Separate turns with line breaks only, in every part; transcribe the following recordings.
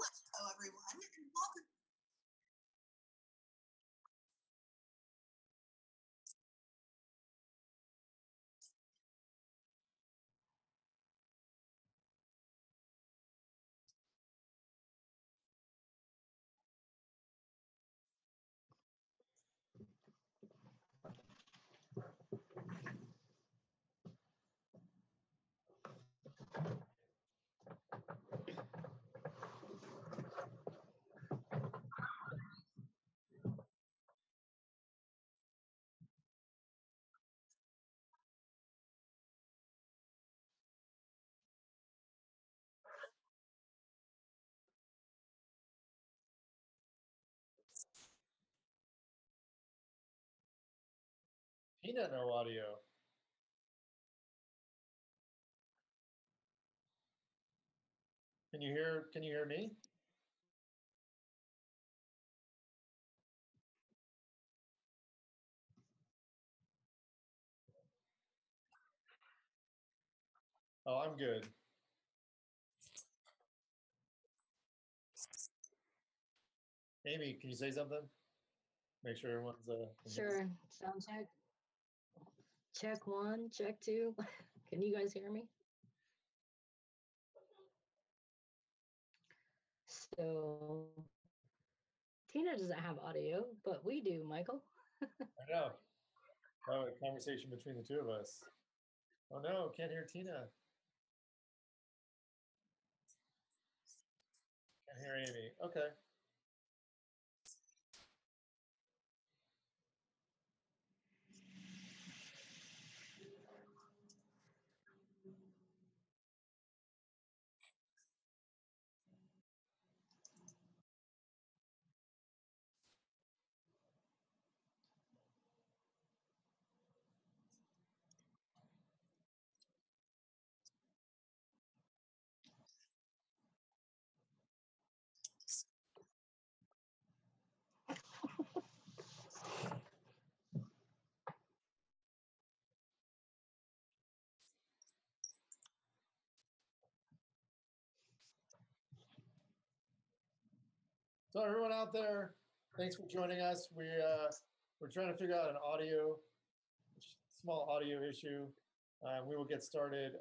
Hello, everyone, and welcome.
Tina, no audio. Can you hear me? Oh, I'm good. Amy, can you say something? Make sure everyone's
Sure. Sound check. Check 1, check 2. Can you guys hear me? So Tina doesn't have audio, but we do, Michael.
I know. Oh, a conversation between the two of us. Oh no, can't hear Tina. Can't hear Amy. Okay. So everyone out there, thanks for joining us. We're trying to figure out an small audio issue. We will get started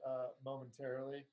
momentarily.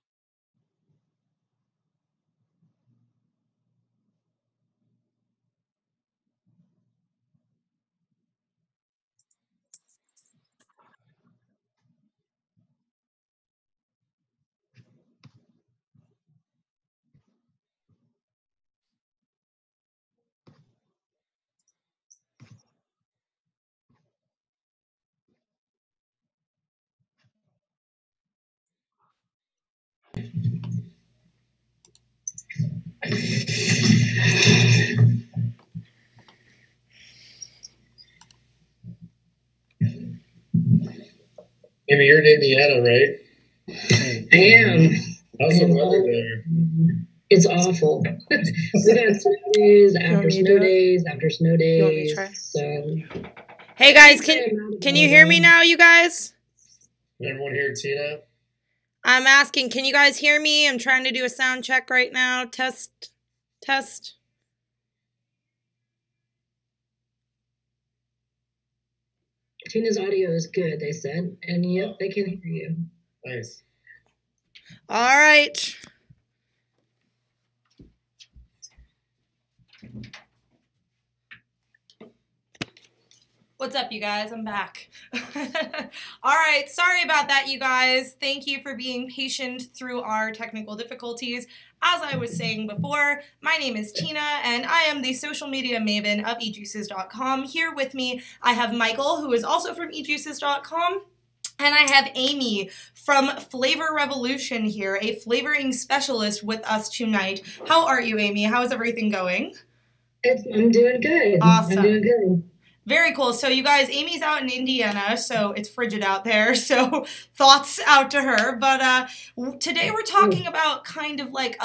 Amy, you're in Indiana, right?
I am.
How's the weather there?
It's awful. We've had snow days after snow days after snow days.
You want me to try?
So.
Hey guys, can you hear me now, you guys?
Can everyone hear Tina?
I'm asking, can you guys hear me? I'm trying to do a sound check right now. Test.
Tina's audio is good, they said. And yep, they can hear you.
Nice.
All right. What's up, you guys? I'm back. All right. Sorry about that, you guys. Thank you for being patient through our technical difficulties. As I was saying before, my name is Tina, and I am the social media maven of eJuices.com. Here with me, I have Michael, who is also from eJuices.com. And I have Amy from Flavor Revolution here, a flavoring specialist with us tonight. How are you, Amy? How is everything going?
I'm doing good.
Awesome.
I'm doing good.
Very cool. So you guys, Amy's out in Indiana, so it's frigid out there. So thoughts out to her. But today we're talking about kind of like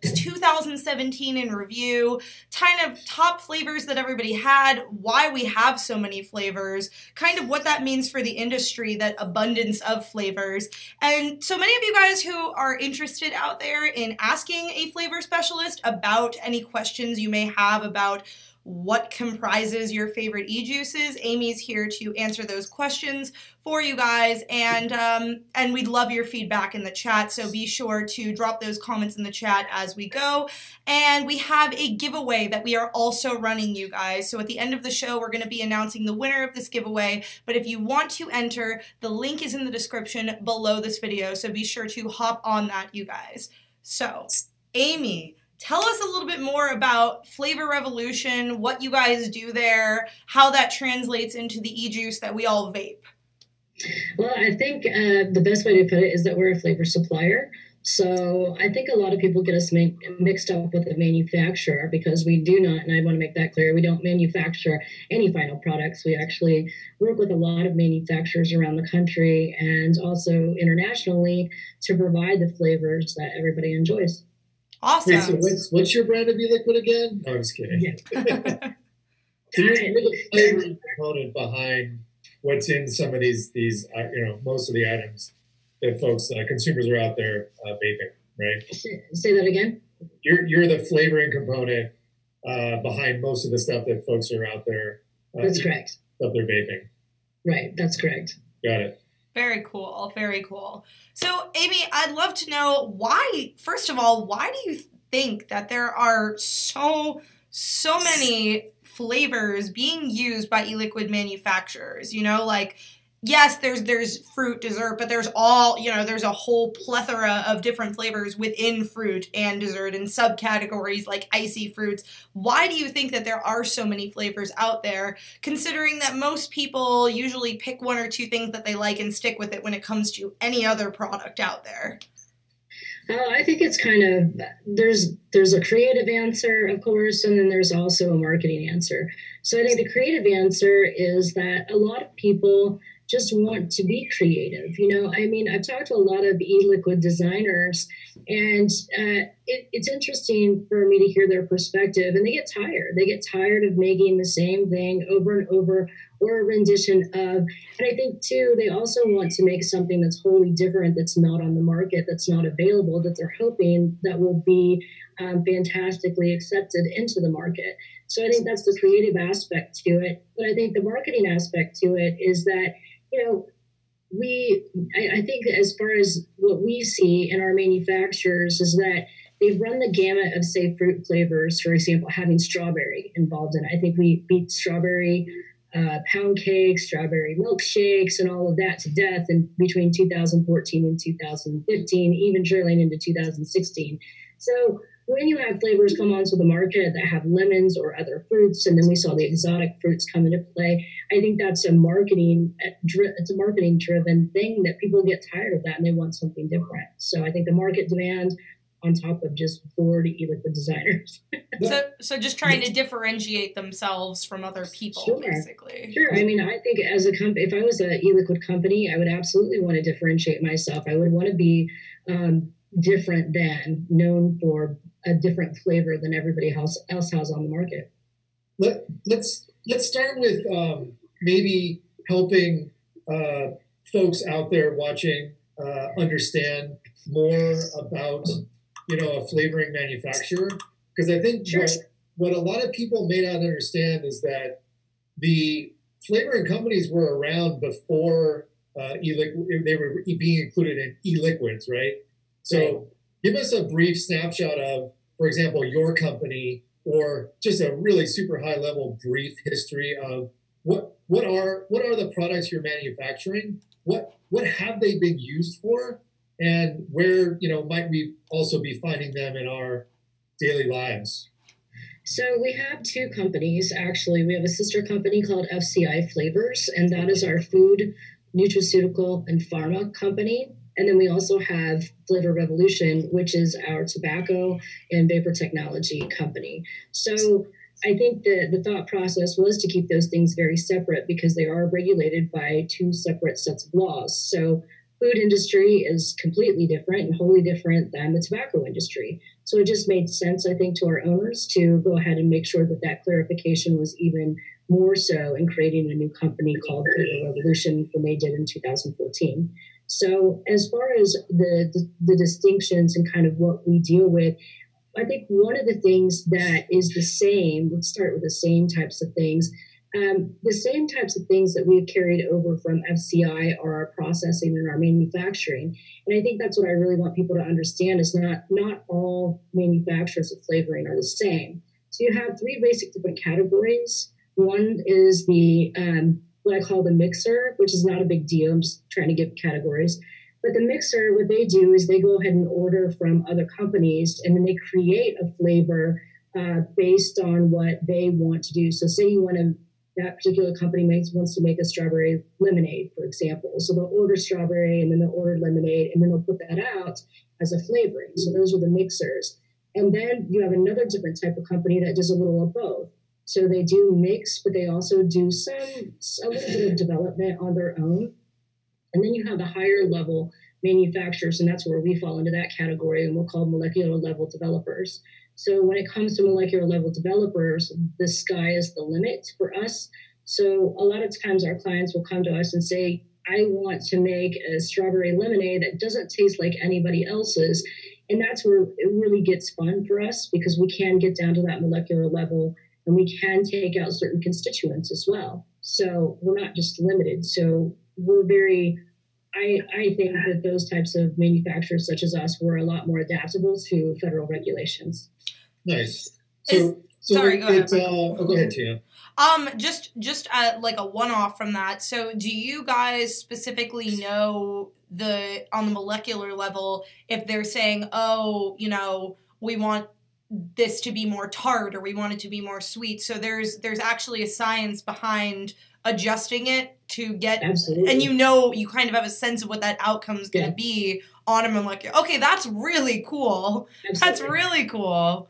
2017 in review, kind of top flavors that everybody had, why we have so many flavors, kind of what that means for the industry, that abundance of flavors. And so many of you guys who are interested out there in asking a flavor specialist about any questions you may have about what comprises your favorite eJuices, Amy's here to answer those questions for you guys, and we'd love your feedback in the chat, so be sure to drop those comments in the chat as we go. And we have a giveaway that we are also running, you guys. So at the end of the show, we're going to be announcing the winner of this giveaway, but if you want to enter, the link is in the description below this video, so be sure to hop on that, you guys. So, Amy, tell us a little bit more about Flavor Revolution, what you guys do there, how that translates into the eJuice that we all vape.
Well, I think the best way to put it is that we're a flavor supplier. So I think a lot of people get us mixed up with a manufacturer, because we do not, and I want to make that clear, we don't manufacture any final products. We actually work with a lot of manufacturers around the country and also internationally to provide the flavors that everybody enjoys.
Awesome.
Wait, so what's your brand of e-liquid again? No, I'm just kidding.
Yeah.
So you're the flavor component behind what's in some of these most of the items that folks, consumers are out there vaping, right?
Say that again.
You're the flavoring component behind most of the stuff that folks are out there.
That's correct.
That they're vaping.
Right. That's correct.
Got it.
Very cool. Very cool. So, Amy, I'd love to know why, first of all, why do you think that there are so many flavors being used by e-liquid manufacturers? You know, like, yes, there's fruit dessert, but there's there's a whole plethora of different flavors within fruit and dessert and subcategories like icy fruits. Why do you think that there are so many flavors out there, considering that most people usually pick one or two things that they like and stick with it when it comes to any other product out there?
I think it's kind of, there's a creative answer, of course, and then there's also a marketing answer. So I think the creative answer is that a lot of people just want to be creative. You know, I mean, I've talked to a lot of e-liquid designers, and it's interesting for me to hear their perspective, and they get tired. They get tired of making the same thing over and over, or a rendition of. And I think, too, they also want to make something that's wholly different, that's not on the market, that's not available, that they're hoping that will be fantastically accepted into the market. So I think that's the creative aspect to it. But I think the marketing aspect to it is that, you know, I think as far as what we see in our manufacturers is that they've run the gamut of, say, fruit flavors, for example, having strawberry involved in it. I think we beat strawberry pound cakes, strawberry milkshakes, and all of that to death in between 2014 and 2015, even trailing into 2016. So when you have flavors come onto the market that have lemons or other fruits, and then we saw the exotic fruits come into play, I think that's a marketing driven thing that people get tired of that and they want something different. So I think the market demand on top of just bored e-liquid designers.
So just trying to differentiate themselves from other people,
Sure.
basically.
Sure. I mean, I think as a company, if I was an e-liquid company, I would absolutely want to differentiate myself. I would want to be different than, known for a different flavor than everybody else has on the market.
Let's start with maybe helping folks out there watching understand more about a flavoring manufacturer, because I think
Sure.
what a lot of people may not understand is that the flavoring companies were around before e-liquid. They were being included in e-liquids, right? So give us a brief snapshot of, for example, your company, or just a really super high level brief history of what are the products you're manufacturing? What have they been used for? And where, might we also be finding them in our daily lives?
So we have two companies, actually. We have a sister company called FCI Flavors, and that is our food, nutraceutical, and pharma company. And then we also have Flavor Revolution, which is our tobacco and vapor technology company. So I think the thought process was to keep those things very separate because they are regulated by two separate sets of laws. So food industry is completely different and wholly different than the tobacco industry. So it just made sense, I think, to our owners to go ahead and make sure that that clarification was even more so in creating a new company called Flavor Revolution when they did in 2014. So as far as the distinctions and kind of what we deal with, I think one of the things that is the same, let's start with the same types of things. The same types of things that we've carried over from FCI are our processing and our manufacturing. And I think that's what I really want people to understand is not all manufacturers of flavoring are the same. So you have three basic different categories. One is the what I call the mixer, which is not a big deal. I'm just trying to give categories. But the mixer, what they do is they go ahead and order from other companies, and then they create a flavor based on what they want to do. So say that particular company wants to make a strawberry lemonade, for example. So they'll order strawberry, and then they'll order lemonade, and then they'll put that out as a flavoring. So those are the mixers. And then you have another different type of company that does a little of both. So they do mix, but they also do a little bit of development on their own. And then you have the higher level manufacturers, and that's where we fall into that category, and we'll call molecular level developers. So when it comes to molecular level developers, the sky is the limit for us. So a lot of times our clients will come to us and say, I want to make a strawberry lemonade that doesn't taste like anybody else's. And that's where it really gets fun for us because we can get down to that molecular level and we can take out certain constituents as well. So we're not just limited. So we're I think that those types of manufacturers such as us were a lot more adaptable to federal regulations.
Nice.
Sorry, go ahead.
Go ahead, Tina.
Just like a one-off from that. So do you guys specifically know on the molecular level if they're saying, oh, we want this to be more tart or we want it to be more sweet? So there's actually a science behind adjusting it to get,
Absolutely.
And you kind of have a sense of what that outcome is going to be on a molecular. Okay, that's really cool.
Absolutely.
That's really cool.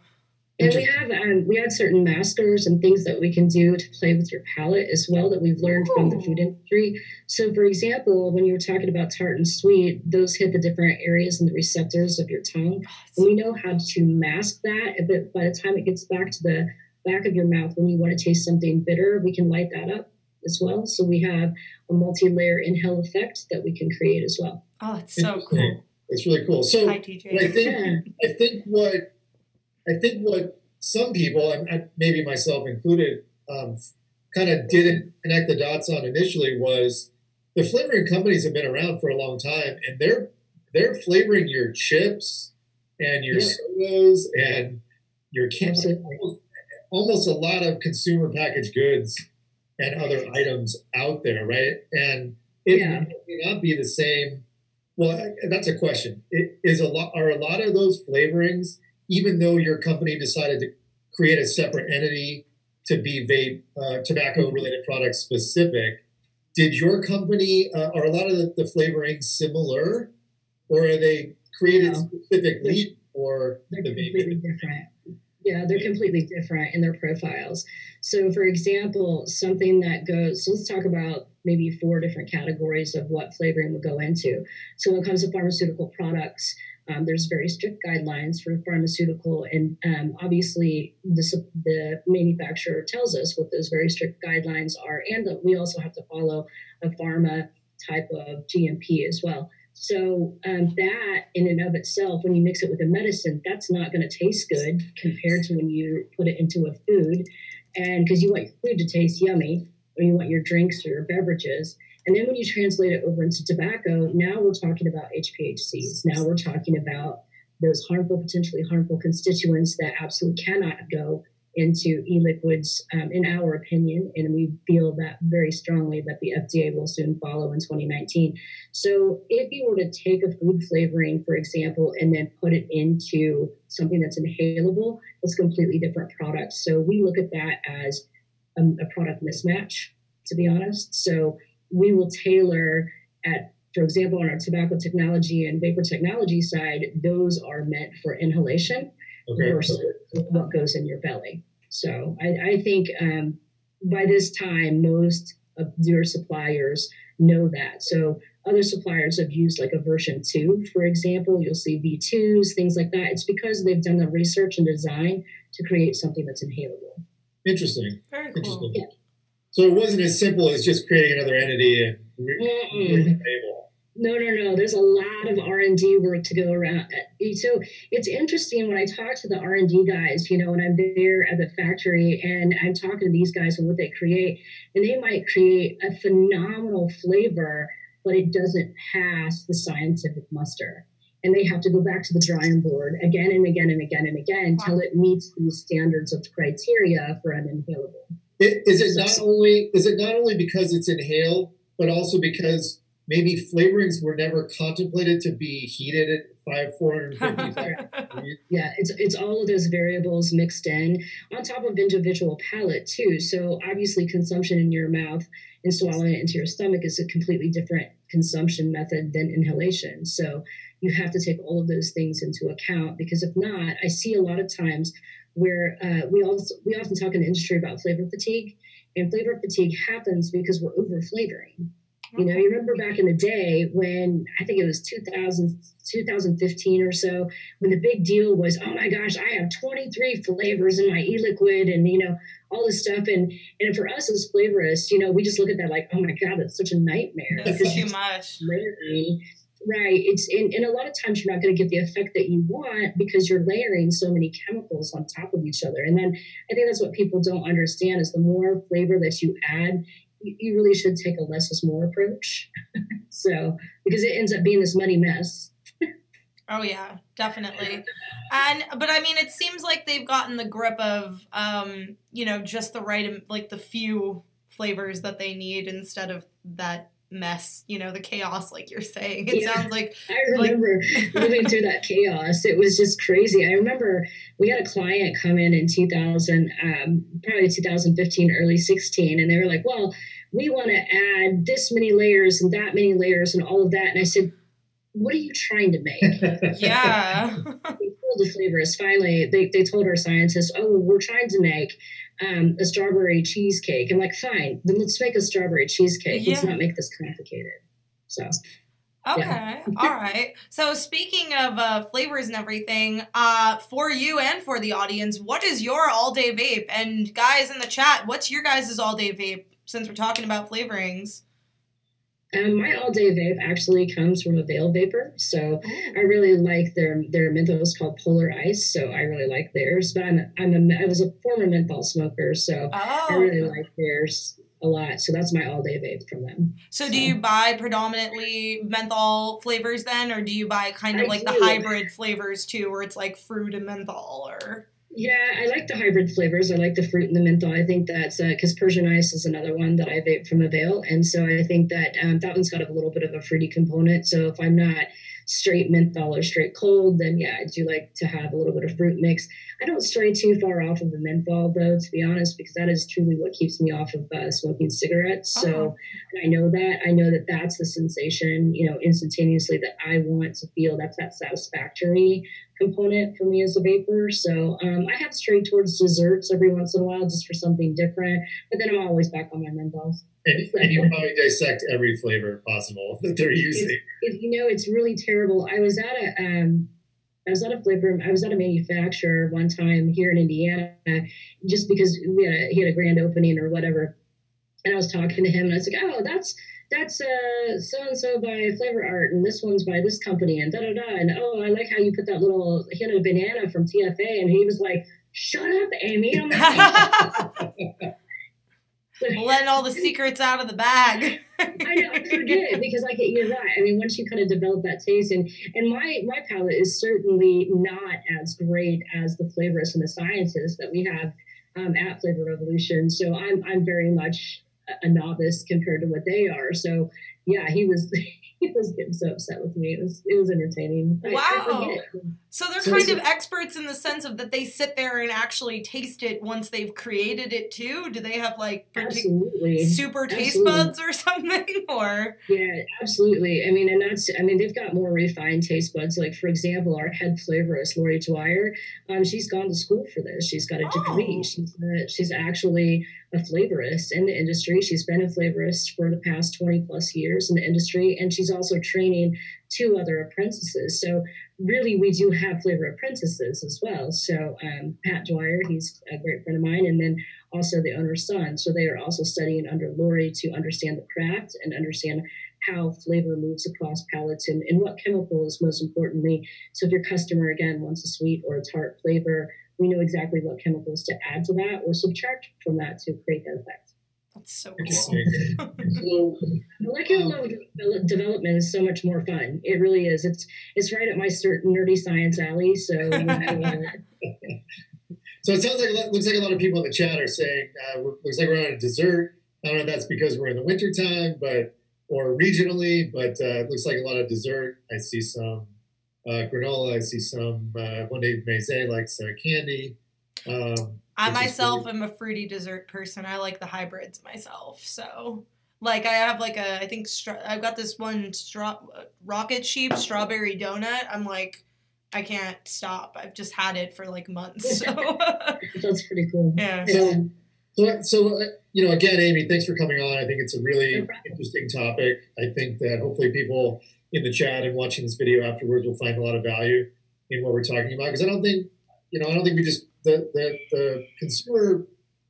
And we have certain maskers and things that we can do to play with your palate as well that we've learned from the food industry. So, for example, when you were talking about tart and sweet, those hit the different areas and the receptors of your tongue. And we know how to mask that. But by the time it gets back to the back of your mouth, when you want to taste something bitter, we can light that up as well. So we have a multi-layer inhale effect that we can create as well.
Oh, that's so cool.
It's really cool. So
Hi, TJ.
I think what some people, and maybe myself included, kind of didn't connect the dots on initially was the flavoring companies have been around for a long time, and they're flavoring your chips and your sodas and your cans, almost a lot of consumer packaged goods and other items out there, right? And it may not be the same. Well, that's a question. Are a lot of those flavorings, even though your company decided to create a separate entity to be vape, tobacco-related products specific, did your company, are a lot of the flavorings similar, or are they created specifically for the vape?
Completely different. Yeah, they're completely different in their profiles. So, for example, something that goes, so let's talk about maybe 4 different categories of what flavoring would go into. So when it comes to pharmaceutical products, there's very strict guidelines for pharmaceutical, and obviously the manufacturer tells us what those very strict guidelines are, and that we also have to follow a pharma type of GMP as well. So that in and of itself, when you mix it with a medicine, that's not going to taste good compared to when you put it into a food, and because you want your food to taste yummy, or you want your drinks or your beverages. And then when you translate it over into tobacco, now we're talking about HPHCs. Now we're talking about those potentially harmful constituents that absolutely cannot go into e-liquids, in our opinion. And we feel that very strongly that the FDA will soon follow in 2019. So if you were to take a food flavoring, for example, and then put it into something that's inhalable, it's a completely different product. So we look at that as a product mismatch, to be honest. So we will tailor for example, on our tobacco technology and vapor technology side, those are meant for inhalation versus what goes in your belly. So I think by this time, most of your suppliers know that. So other suppliers have used like a version 2, for example. You'll see V2s, things like that. It's because they've done the research and design to create something that's inhalable.
Interesting.
Very cool.
Interesting.
Yeah.
So it wasn't as simple as just creating another entity and label.
No. There's a lot of R&D work to go around. So it's interesting when I talk to the R&D guys, when I'm there at the factory and I'm talking to these guys and what they create, and they might create a phenomenal flavor, but it doesn't pass the scientific muster. And they have to go back to the drawing board again and again and again and again until it meets these standards of criteria for an inhalable.
Is it not only because it's inhaled, but also because maybe flavorings were never contemplated to be heated at 450?
Yeah, it's all of those variables mixed in on top of individual palate too. So obviously consumption in your mouth and swallowing it into your stomach is a completely different consumption method than inhalation. So you have to take all of those things into account, because if not, I see a lot of times where we often talk in the industry about flavor fatigue, and flavor fatigue happens because we're over flavoring. You remember back in the day when I think it was 2015 or so, when the big deal was, oh my gosh, I have 23 flavors in my e-liquid and, all this stuff. And for us as flavorists, we just look at that like, oh my God, that's such a nightmare.
That's too much.
Right. And a lot of times you're not going to get the effect that you want because you're layering so many chemicals on top of each other. And then I think that's what people don't understand is the more flavor that you add, you really should take a less is more approach. So, because it ends up being this muddy mess.
Oh yeah, definitely. But I mean, it seems like they've gotten the grip of, just the right, like the few flavors that they need instead of that mess, the chaos, like you're saying. It sounds like
I remember moving through that chaos. It was just crazy. I remember we had a client come in 2000, probably 2015, early 16, and they were like, well, we want to add this many layers and that many layers and all of that. And I said, what are you trying to make?
Yeah.
They told the flavorists, finally, they told our scientists, oh, we're trying to make a strawberry cheesecake. I'm like, fine, then let's make a strawberry cheesecake. Let's not make this complicated. So.
Okay. Yeah. All right. So speaking of flavors and everything, for you and for the audience, what is your all-day vape? And guys in the chat, what's your guys' all-day vape, since we're talking about flavorings?
My all-day vape actually comes from a Veil Vapor, so I really like their menthol is called Polar Ice, so I really like theirs. But I was a former menthol smoker, so I really like theirs a lot. So that's my all-day vape from them.
So do you buy predominantly menthol flavors then, or do you buy kind of the hybrid flavors too, where it's like fruit and menthol, or?
Yeah, I like the hybrid flavors. I like the fruit and the menthol. I think that's because Persian Ice is another one that I vape from Avail. And so I think that that one's got a little bit of a fruity component. So if I'm not straight menthol or straight cold, then yeah, I do like to have a little bit of fruit mix. I don't stray too far off of the menthol, though, to be honest, because that is truly what keeps me off of smoking cigarettes. So I know that that's the sensation, instantaneously that I want to feel. That's that satisfactory component for me as a vapor. So I have strayed towards desserts every once in a while just for something different, but then I'm always back on my menthols.
And you probably dissect every flavor possible that they're using.
It's really terrible. I was at a manufacturer one time here in Indiana, just because he had a grand opening or whatever. And I was talking to him and I was like, oh, that's so-and-so by Flavor Art, and this one's by this company, and da-da-da. And oh, I like how you put that little hint of banana from TFA. And he was like, shut up, Amy. I'm like,
letting all the secrets out of the bag.
I know, I forget, because you're right. I mean, once you kind of develop that taste, and my palate is certainly not as great as the flavorists and the scientists that we have at Flavor Revolution. So I'm very much a novice compared to what they are. So yeah, he was he was getting so upset with me. It was entertaining. I
Wow.
forget it.
So they're kind of experts in the sense of that they sit there and actually taste it once they've created it too. Do they have like
Absolutely.
super taste
Absolutely.
buds or something? Or
Yeah, absolutely. I mean, and that's, I mean, they've got more refined taste buds. Like, for example, our head flavorist, Lori Dwyer, she's gone to school for this. She's got a degree. She's actually a flavorist in the industry. She's been a flavorist for the past 20 plus years in the industry. And she's also training 2 other apprentices. So really, we do have flavor apprentices as well. So Pat Dwyer, he's a great friend of mine. And then also the owner's son. So they are also studying under Lori to understand the craft and understand how flavor moves across palates and what chemicals, most importantly. So if your customer, again, wants a sweet or a tart flavor, we know exactly what chemicals to add to that or subtract from that to create that effect.
that's so
cool. So molecular level development is so much more fun. It really is. It's right at my nerdy science alley. So
So it sounds like looks like a lot of people in the chat are saying looks like we're on a dessert. I don't know if that's because we're in the wintertime, or regionally, but it looks like a lot of dessert. I see some granola. I see some one day Maizé likes candy.
I myself am a fruity dessert person. I like the hybrids myself. So like I have like I've got this one rocket sheep strawberry donut. I'm like, I can't stop. I've just had it for like months. So
that's pretty cool.
Yeah.
So again, Amy, thanks for coming on. I think it's a really interesting topic. I think that hopefully people in the chat and watching this video afterwards will find a lot of value in what we're talking about. Because I don't think we just the consumer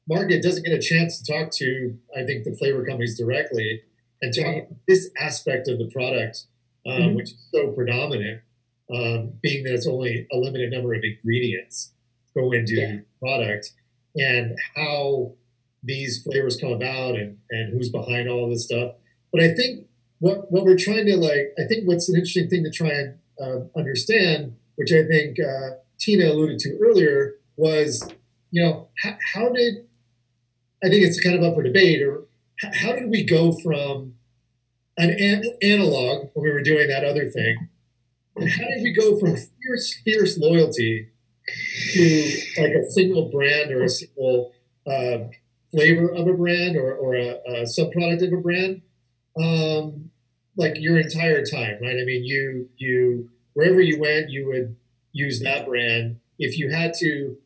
market doesn't get a chance to talk to, I think, the flavor companies directly and talk about this aspect of the product, which is so predominant, being that it's only a limited number of ingredients go into the product, and how these flavors come about and who's behind all this stuff. But I think what we're trying to I think what's an interesting thing to try and understand, which I think Tina alluded to earlier, was, how did, I think it's kind of up for debate, or how did we go from an analog when we were doing that other thing, and how did we go from fierce loyalty to like a single brand or a single flavor of a brand or a subproduct of a brand, like your entire time, right? I mean, you wherever you went, you would use that brand. If you had to,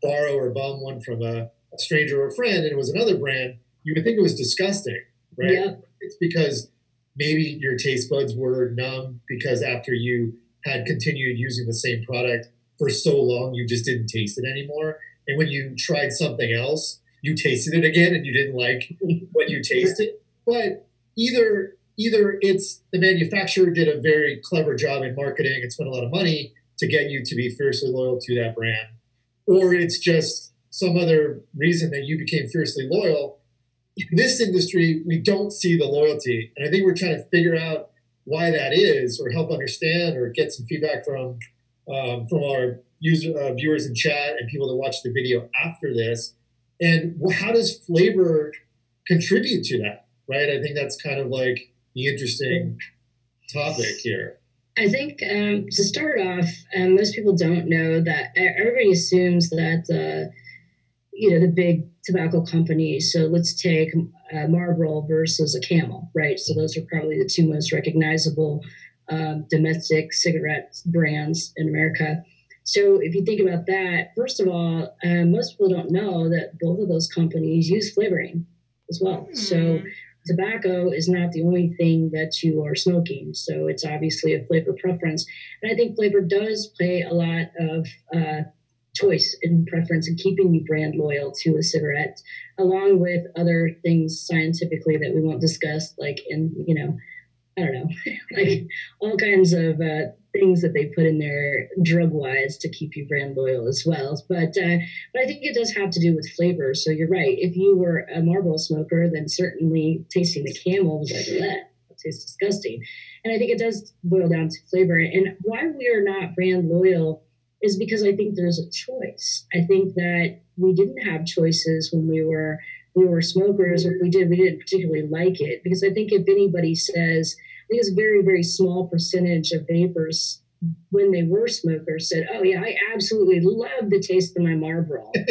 borrow or bum one from a stranger or a friend and it was another brand, you would think it was disgusting, right? Yeah. It's because maybe your taste buds were numb because after you had continued using the same product for so long, you just didn't taste it anymore. And when you tried something else, you tasted it again and you didn't like what you tasted. But either it's the manufacturer did a very clever job in marketing and spent a lot of money to get you to be fiercely loyal to that brand, or it's just some other reason that you became fiercely loyal. In this industry, we don't see the loyalty. And I think we're trying to figure out why that is, or help understand, or get some feedback from our viewers in chat and people that watch the video after this. And how does flavor contribute to that, right? I think that's kind of like the interesting topic here.
I think to start off, most people don't know that everybody assumes that, the big tobacco companies, so let's take Marlboro versus a Camel, right? So those are probably the 2 most recognizable domestic cigarette brands in America. So if you think about that, first of all, most people don't know that both of those companies use flavoring as well. So tobacco is not the only thing that you are smoking. So it's obviously a flavor preference. And I think flavor does play a lot of choice and preference in keeping you brand loyal to a cigarette, along with other things scientifically that we won't discuss, like I don't know, like all kinds of things that they put in there drug-wise to keep you brand loyal as well. But I think it does have to do with flavor. So you're right. If you were a Marlboro smoker, then certainly tasting the Camel was like, that tastes disgusting. And I think it does boil down to flavor. And why we are not brand loyal is because I think there's a choice. I think that we didn't have choices when we were we were smokers, if we didn't particularly like it. Because I think if anybody says, I think it's a very, very small percentage of vapors when they were smokers said, oh yeah, I absolutely love the taste of my Marlboro. We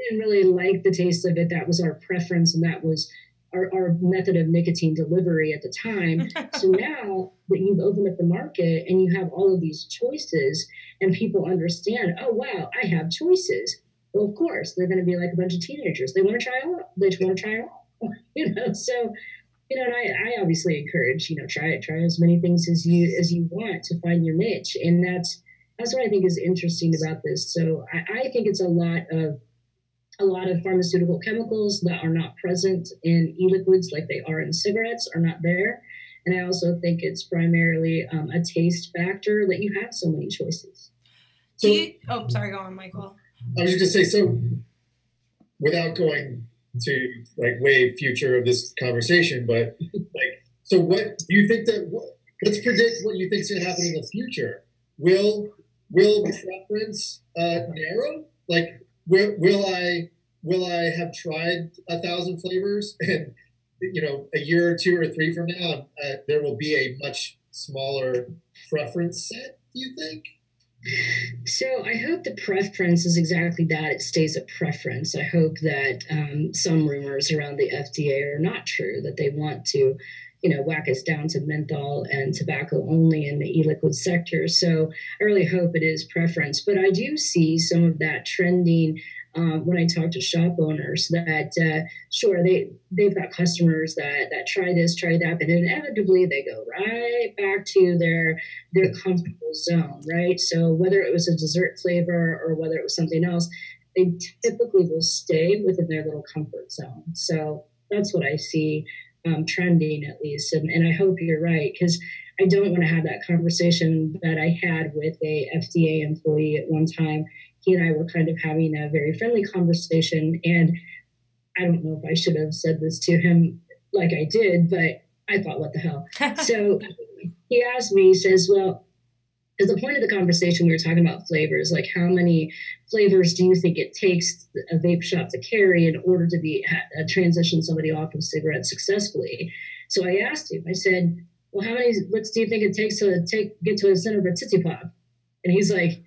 didn't really like the taste of it. That was our preference, and that was our method of nicotine delivery at the time. So now that you've opened up the market and you have all of these choices and people understand, oh wow, I have choices. Well, of course, they're going to be like a bunch of teenagers. They want to try it all. They want to try it all. So, and I obviously encourage, try as many things as you want to find your niche. And that's what I think is interesting about this. So I think it's a lot of pharmaceutical chemicals that are not present in e-liquids like they are in cigarettes are not there. And I also think it's primarily a taste factor that you have so many choices.
Sorry, go on, Michael.
I was just going to say, so without going to like way future of this conversation, but like, so what do you think let's predict what you think is going to happen in the future. Will preference narrow? Like, will I have tried 1,000 flavors and, a year or 2 or 3 from now, there will be a much smaller preference set, do you think?
So I hope the preference is exactly that. It stays a preference. I hope that some rumors around the FDA are not true, that they want to, whack us down to menthol and tobacco only in the e-liquid sector. So I really hope it is preference. But I do see some of that trending when I talk to shop owners that, sure, they've got customers that try this, try that, but inevitably they go right back to their comfortable zone, right? So whether it was a dessert flavor or whether it was something else, they typically will stay within their little comfort zone. So that's what I see trending, at least. And I hope you're right, because I don't want to have that conversation that I had with a FDA employee at one time. He and I were kind of having a very friendly conversation, and I don't know if I should have said this to him like I did, but I thought, what the hell? So he asked me, he says, well, at the point of the conversation, we were talking about flavors, like how many flavors do you think it takes a vape shop to carry in order to transition somebody off of cigarettes successfully? So I asked him, I said, well, how many licks do you think it takes to get to the center of a Tootsie Pop? And he's like,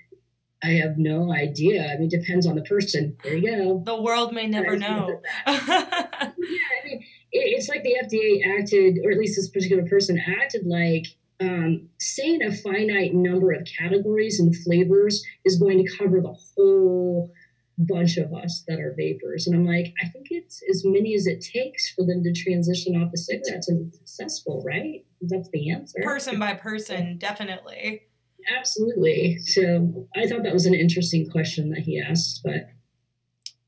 I have no idea. I mean, it depends on the person. There you go.
The world may never know.
Yeah, I mean, it's like the FDA acted, or at least this particular person acted like saying a finite number of categories and flavors is going to cover the whole bunch of us that are vapors. And I'm like, I think it's as many as it takes for them to transition off the cigarettes and be successful, right? That's the answer.
Person by person, definitely.
Absolutely. So I thought that was an interesting question that he asked, but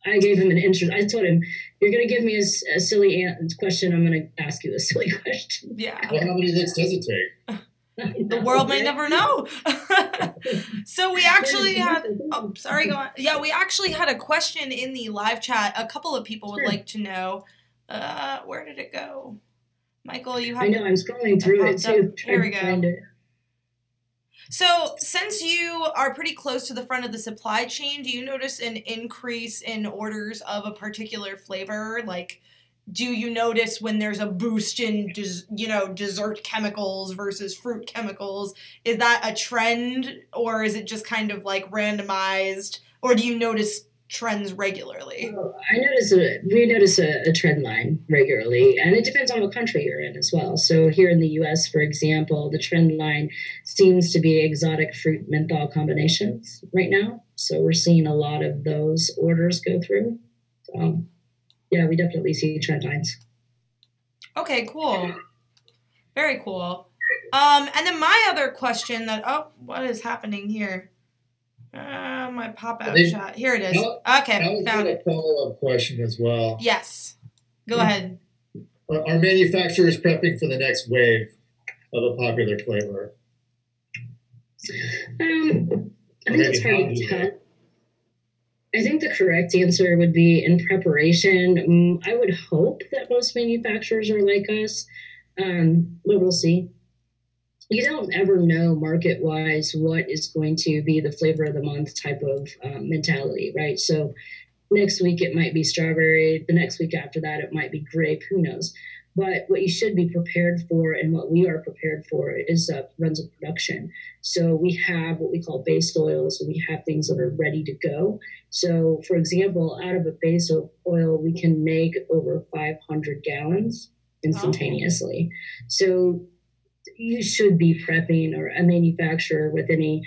I gave him I told him, you're going to give me a silly question. I'm going to ask you a silly question.
Yeah.
Well, how many licks does it take?
The world may never know. So we actually had, sorry, go on. Yeah, we actually had a question in the live chat. A couple of people would like to know, where did it go? Michael, you have.
I know, I'm scrolling through it too.
Here we go. So since you are pretty close to the front of the supply chain, do you notice an increase in orders of a particular flavor? Like, do you notice when there's a boost in, dessert chemicals versus fruit chemicals? Is that a trend, or is it just kind of like randomized, or do you notice trends regularly?
We notice a trend line regularly, and it depends on what country you're in as well. So here in the US, for example, the trend line seems to be exotic fruit menthol combinations right now. So we're seeing a lot of those orders go through. Yeah, we definitely see trend lines.
Okay, cool. Very cool. And then my other question what is happening here? My pop-out shot. Here it is. Okay, found it.
A follow-up question as well.
Yes. Go ahead.
Are manufacturers prepping for the next wave of a popular flavor?
I think it's hard to tell. I think the correct answer would be in preparation. I would hope that most manufacturers are like us, but we'll see. You don't ever know market-wise what is going to be the flavor of the month type of mentality, right? So Next week it might be strawberry. The next week after that it might be grape. Who knows? But what you should be prepared for, and what we are prepared for, is runs of production. So we have what we call base oils, and we have things that are ready to go. So, for example, out of a base oil, we can make over 500 gallons instantaneously. So you should be prepping, or a manufacturer with any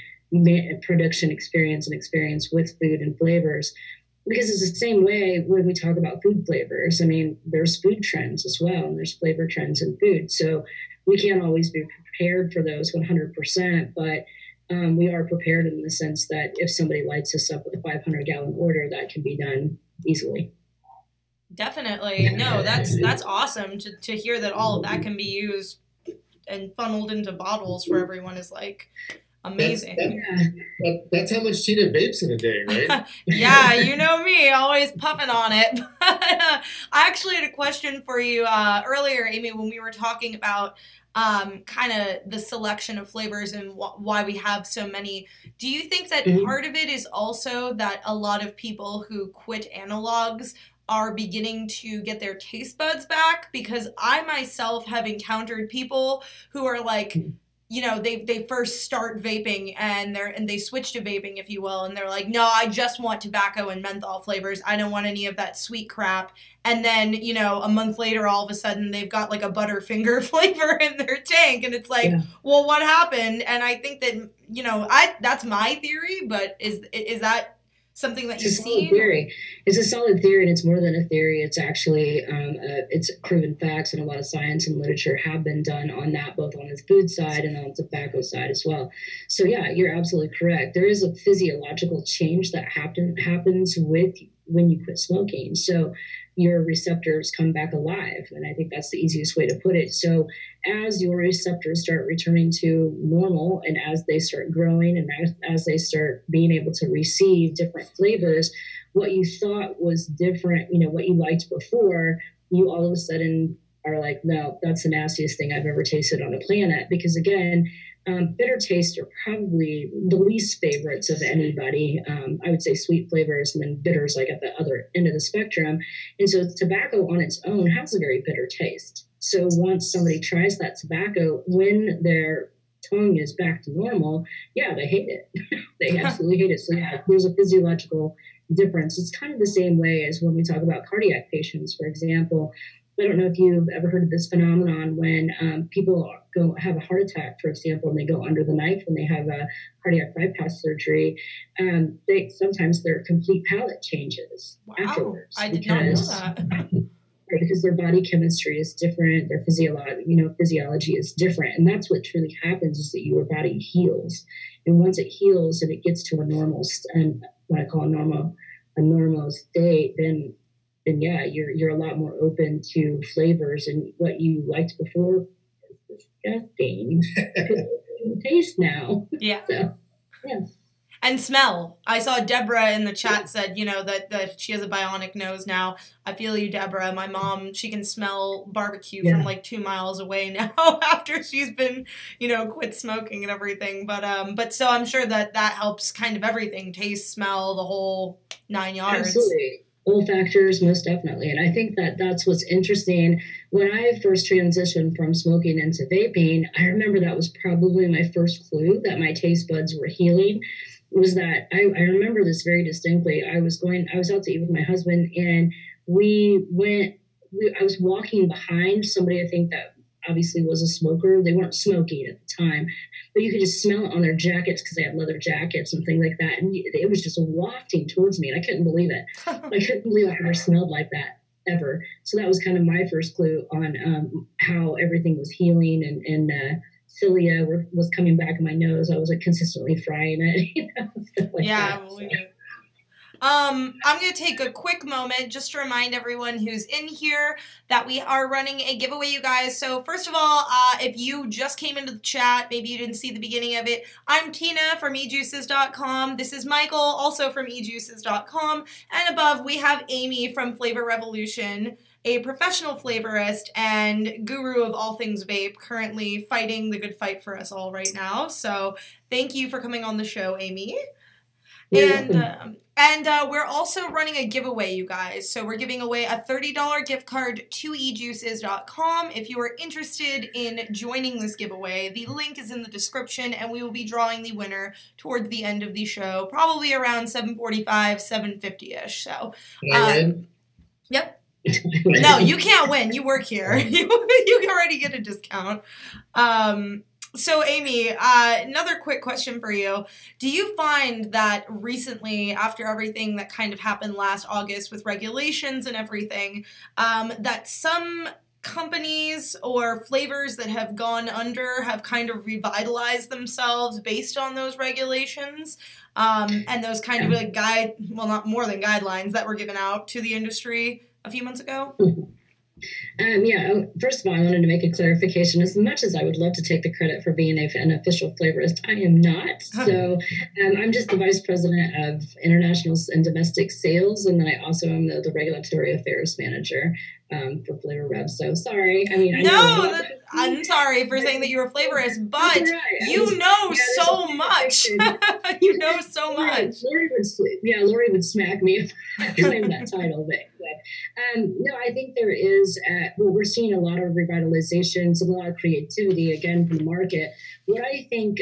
production experience and experience with food and flavors. Because it's the same way when we talk about food flavors. I mean, there's food trends as well, and there's flavor trends in food. So we can't always be prepared for those 100%, but we are prepared in the sense that if somebody lights us up with a 500-gallon order, that can be done easily.
Definitely. No, that's awesome to hear that all of that can be used and funneled into bottles for everyone is like amazing.
That's how much Tina vapes in a day, right?
Yeah, you know me, always puffing on it. I actually had a question for you earlier, Amy, when we were talking about kind of the selection of flavors and why we have so many. Do you think that part of it is also that a lot of people who quit analogs are beginning to get their taste buds back? Because I myself have encountered people who are like, you know, they first start vaping and they switch to vaping, if you will, and they're like, no, I just want tobacco and menthol flavors. I don't want any of that sweet crap. And then, you know, a month later, all of a sudden they've got like a Butterfinger flavor in their tank, and it's like, well, what happened? And I think that, you know, that's my theory, but is that something that you see?
It's a solid theory, and it's more than a theory. It's actually it's proven facts, and a lot of science and literature have been done on that, both on the food side and on the tobacco side as well. So yeah, you're absolutely correct. There is a physiological change that happens with when you quit smoking. So your receptors come back alive, and I think that's the easiest way to put it. So as your receptors start returning to normal, and as they start growing, and as they start being able to receive different flavors, what you thought was different, you know, what you liked before, you all of a sudden are like, no, that's the nastiest thing I've ever tasted on the planet. Because again, bitter tastes are probably the least favorites of anybody. I would say sweet flavors, and then bitters like at the other end of the spectrum. And so tobacco on its own has a very bitter taste. So once somebody tries that tobacco, when their tongue is back to normal, yeah, they hate it. They absolutely hate it. So yeah, there's a physiological difference. It's kind of the same way as when we talk about cardiac patients, for example. I don't know if you've ever heard of this phenomenon when people go have a heart attack, for example, and they go under the knife when they have a cardiac bypass surgery. Sometimes their complete palate changes afterwards.
I did not know that.
Because their body chemistry is different, their physiology is different, and that's what truly happens, is that your body heals, and once it heals and it gets to a normal, and what I call a normal state, then yeah, you're a lot more open to flavors, and what you liked before is disgusting. Taste now.
Yeah.
So, yeah.
And smell. I saw Deborah in the chat said, you know, that she has a bionic nose now. I feel you, Deborah. My mom, she can smell barbecue from like 2 miles away now after she's been, you know, quit smoking and everything. But so I'm sure that helps kind of everything. Taste, smell, the whole 9 yards.
Absolutely. Olfactors, most definitely. And I think that's what's interesting. When I first transitioned from smoking into vaping, I remember that was probably my first clue that my taste buds were healing. Was that I remember this very distinctly. I was out to eat with my husband, and I was walking behind somebody, I think that obviously was a smoker. They weren't smoking at the time, but you could just smell it on their jackets because they had leather jackets and things like that. And it was just wafting towards me, and I couldn't believe it. I couldn't believe I ever smelled like that ever. So that was kind of my first clue on how everything was healing, and cilia was coming back in my nose. I was like consistently frying it, you know, stuff like that.
I'm going to take a quick moment just to remind everyone who's in here that we are running a giveaway, you guys. So first of all, if you just came into the chat, maybe you didn't see the beginning of it, I'm Tina from eJuices.com. This is Michael, also from eJuices.com. And above, we have Amy from Flavor Revolution, a professional flavorist and guru of all things vape, currently fighting the good fight for us all right now. So thank you for coming on the show, Amy. And we're also running a giveaway, you guys. So we're giving away a $30 gift card to eJuices.com. If you are interested in joining this giveaway, the link is in the description, and we will be drawing the winner towards the end of the show, probably around 7:45, 7:50-ish. So, yep. No, you can't win. You work here. You already get a discount. So Amy, another quick question for you. Do you find that recently, after everything that kind of happened last August with regulations and everything, that some companies or flavors that have gone under have kind of revitalized themselves based on those regulations, and those kind of like well, not more than guidelines that were given out to the industry a few months ago?
First of all, I wanted to make a clarification. As much as I would love to take the credit for being an official flavorist, I am not. So I'm just the vice president of international and domestic sales, and then I also am the regulatory affairs manager for Flavor Rev. So sorry. I mean,
I'm sorry for saying that you're a flavorist, but you know so much. You know so much.
Lori would smack me if I claimed that title. But no, I think there is, we're seeing a lot of revitalizations and a lot of creativity, again, from the market. What I think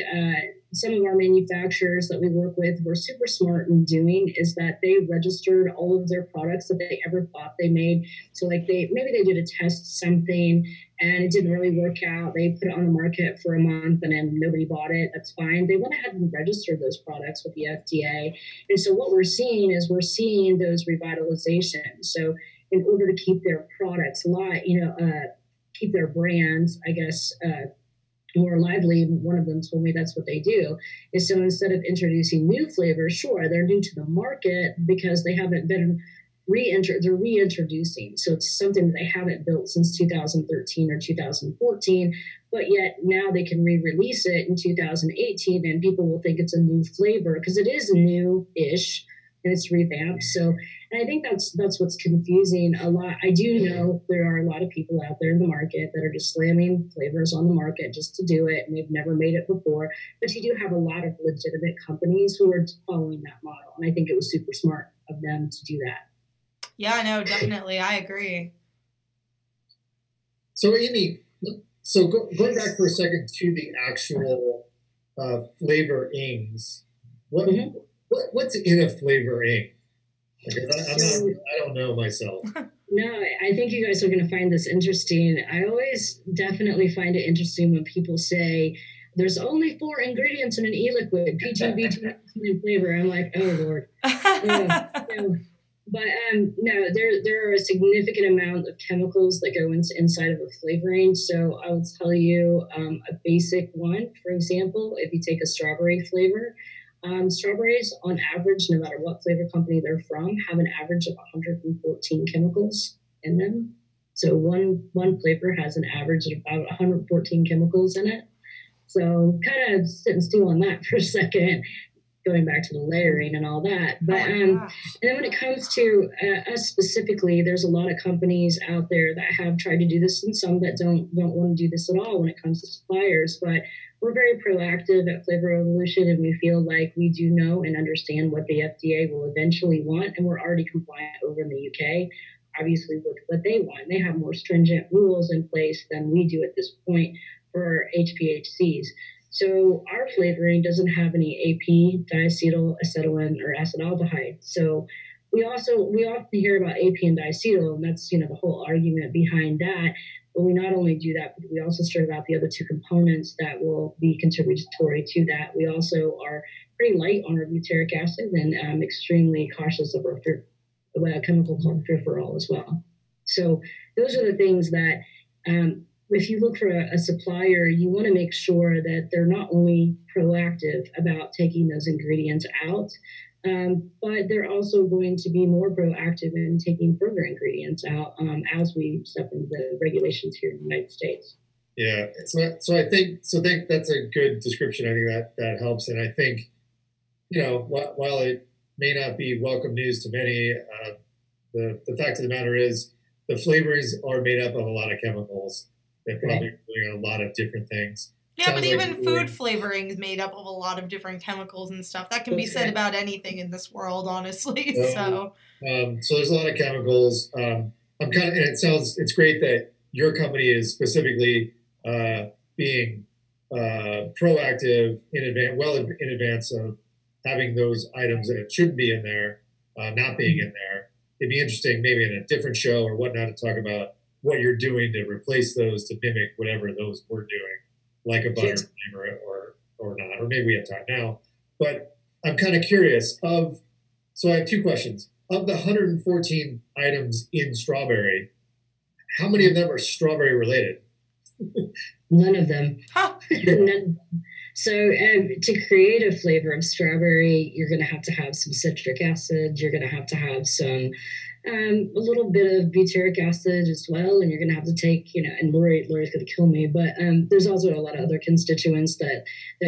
some of our manufacturers that we work with were super smart in doing is that they registered all of their products that they ever thought they made. So like maybe they did a test something and it didn't really work out. They put it on the market for a month and then nobody bought it. That's fine. They went ahead and registered those products with the FDA. And so what we're seeing is those revitalizations. So in order to keep their products keep their brands, I guess, more lively, one of them told me that's what they do, is so instead of introducing new flavors, sure, they're new to the market because they haven't been they're reintroducing. So it's something that they haven't built since 2013 or 2014, but yet now they can re-release it in 2018 and people will think it's a new flavor because it is new-ish and it's revamped. So, and I think that's what's confusing a lot. I do know there are a lot of people out there in the market that are just slamming flavors on the market just to do it, and they've never made it before. But you do have a lot of legitimate companies who are following that model, and I think it was super smart of them to do that.
Yeah, no, definitely. I agree.
So Amy, going back for a second to the actual flavorings, what's in a flavoring? I don't know myself.
No, I think you guys are going to find this interesting. I always definitely find it interesting when people say there's only 4 ingredients in an e-liquid, PGB, and flavor. I'm like, oh Lord. But no, there are a significant amount of chemicals that go inside of a flavoring. So I will tell you a basic one. For example, if you take a strawberry flavor, strawberries on average, no matter what flavor company they're from, have an average of 114 chemicals in them. So one flavor has an average of about 114 chemicals in it. So kind of sit still on that for a second, going back to the layering and all that. But and then when it comes to us specifically, there's a lot of companies out there that have tried to do this and some that don't want to do this at all when it comes to suppliers. But we're very proactive at Flavor Revolution, and we feel like we do know and understand what the FDA will eventually want, and we're already compliant over in the UK, obviously, with what they want. They have more stringent rules in place than we do at this point for HPHCs. So our flavoring doesn't have any AP, diacetyl, acetylene, or acetaldehyde. So we often hear about AP and diacetyl, and that's the whole argument behind that. But we not only do that, but we also serve out the other 2 components that will be contributory to that. We also are pretty light on our butyric acid and extremely cautious of a chemical called furfural as well. So those are the things that if you look for a supplier, you want to make sure that they're not only proactive about taking those ingredients out, but they're also going to be more proactive in taking further ingredients out as we step into the regulations here in the United States.
Yeah, so I think that's a good description. I think that helps, and I think while it may not be welcome news to many, the fact of the matter is the flavorings are made up of a lot of chemicals. They're probably doing a lot of different things.
Yeah, but
sounds like
even
you're
food
doing-
flavoring is made up of a lot of different chemicals and stuff. That can be
Okay.
said about anything in this world, honestly.
So there's a lot of chemicals. I'm kind of, and it's great that your company is specifically being proactive in advance of having those items that shouldn't be in there, not being in there. It'd be interesting, maybe in a different show or whatnot, to talk about what you're doing to replace those to mimic whatever those we're doing, like a butter flavor or not, or maybe we have time now. But I'm kind of curious so I have two questions. Of the 114 items in strawberry, how many of them are strawberry related?
None of them.
Huh.
None. So to create a flavor of strawberry, you're going to have some citric acid. You're going to have some a little bit of butyric acid as well, and you're going to have to take, and Lori's going to kill me, but there's also a lot of other constituents that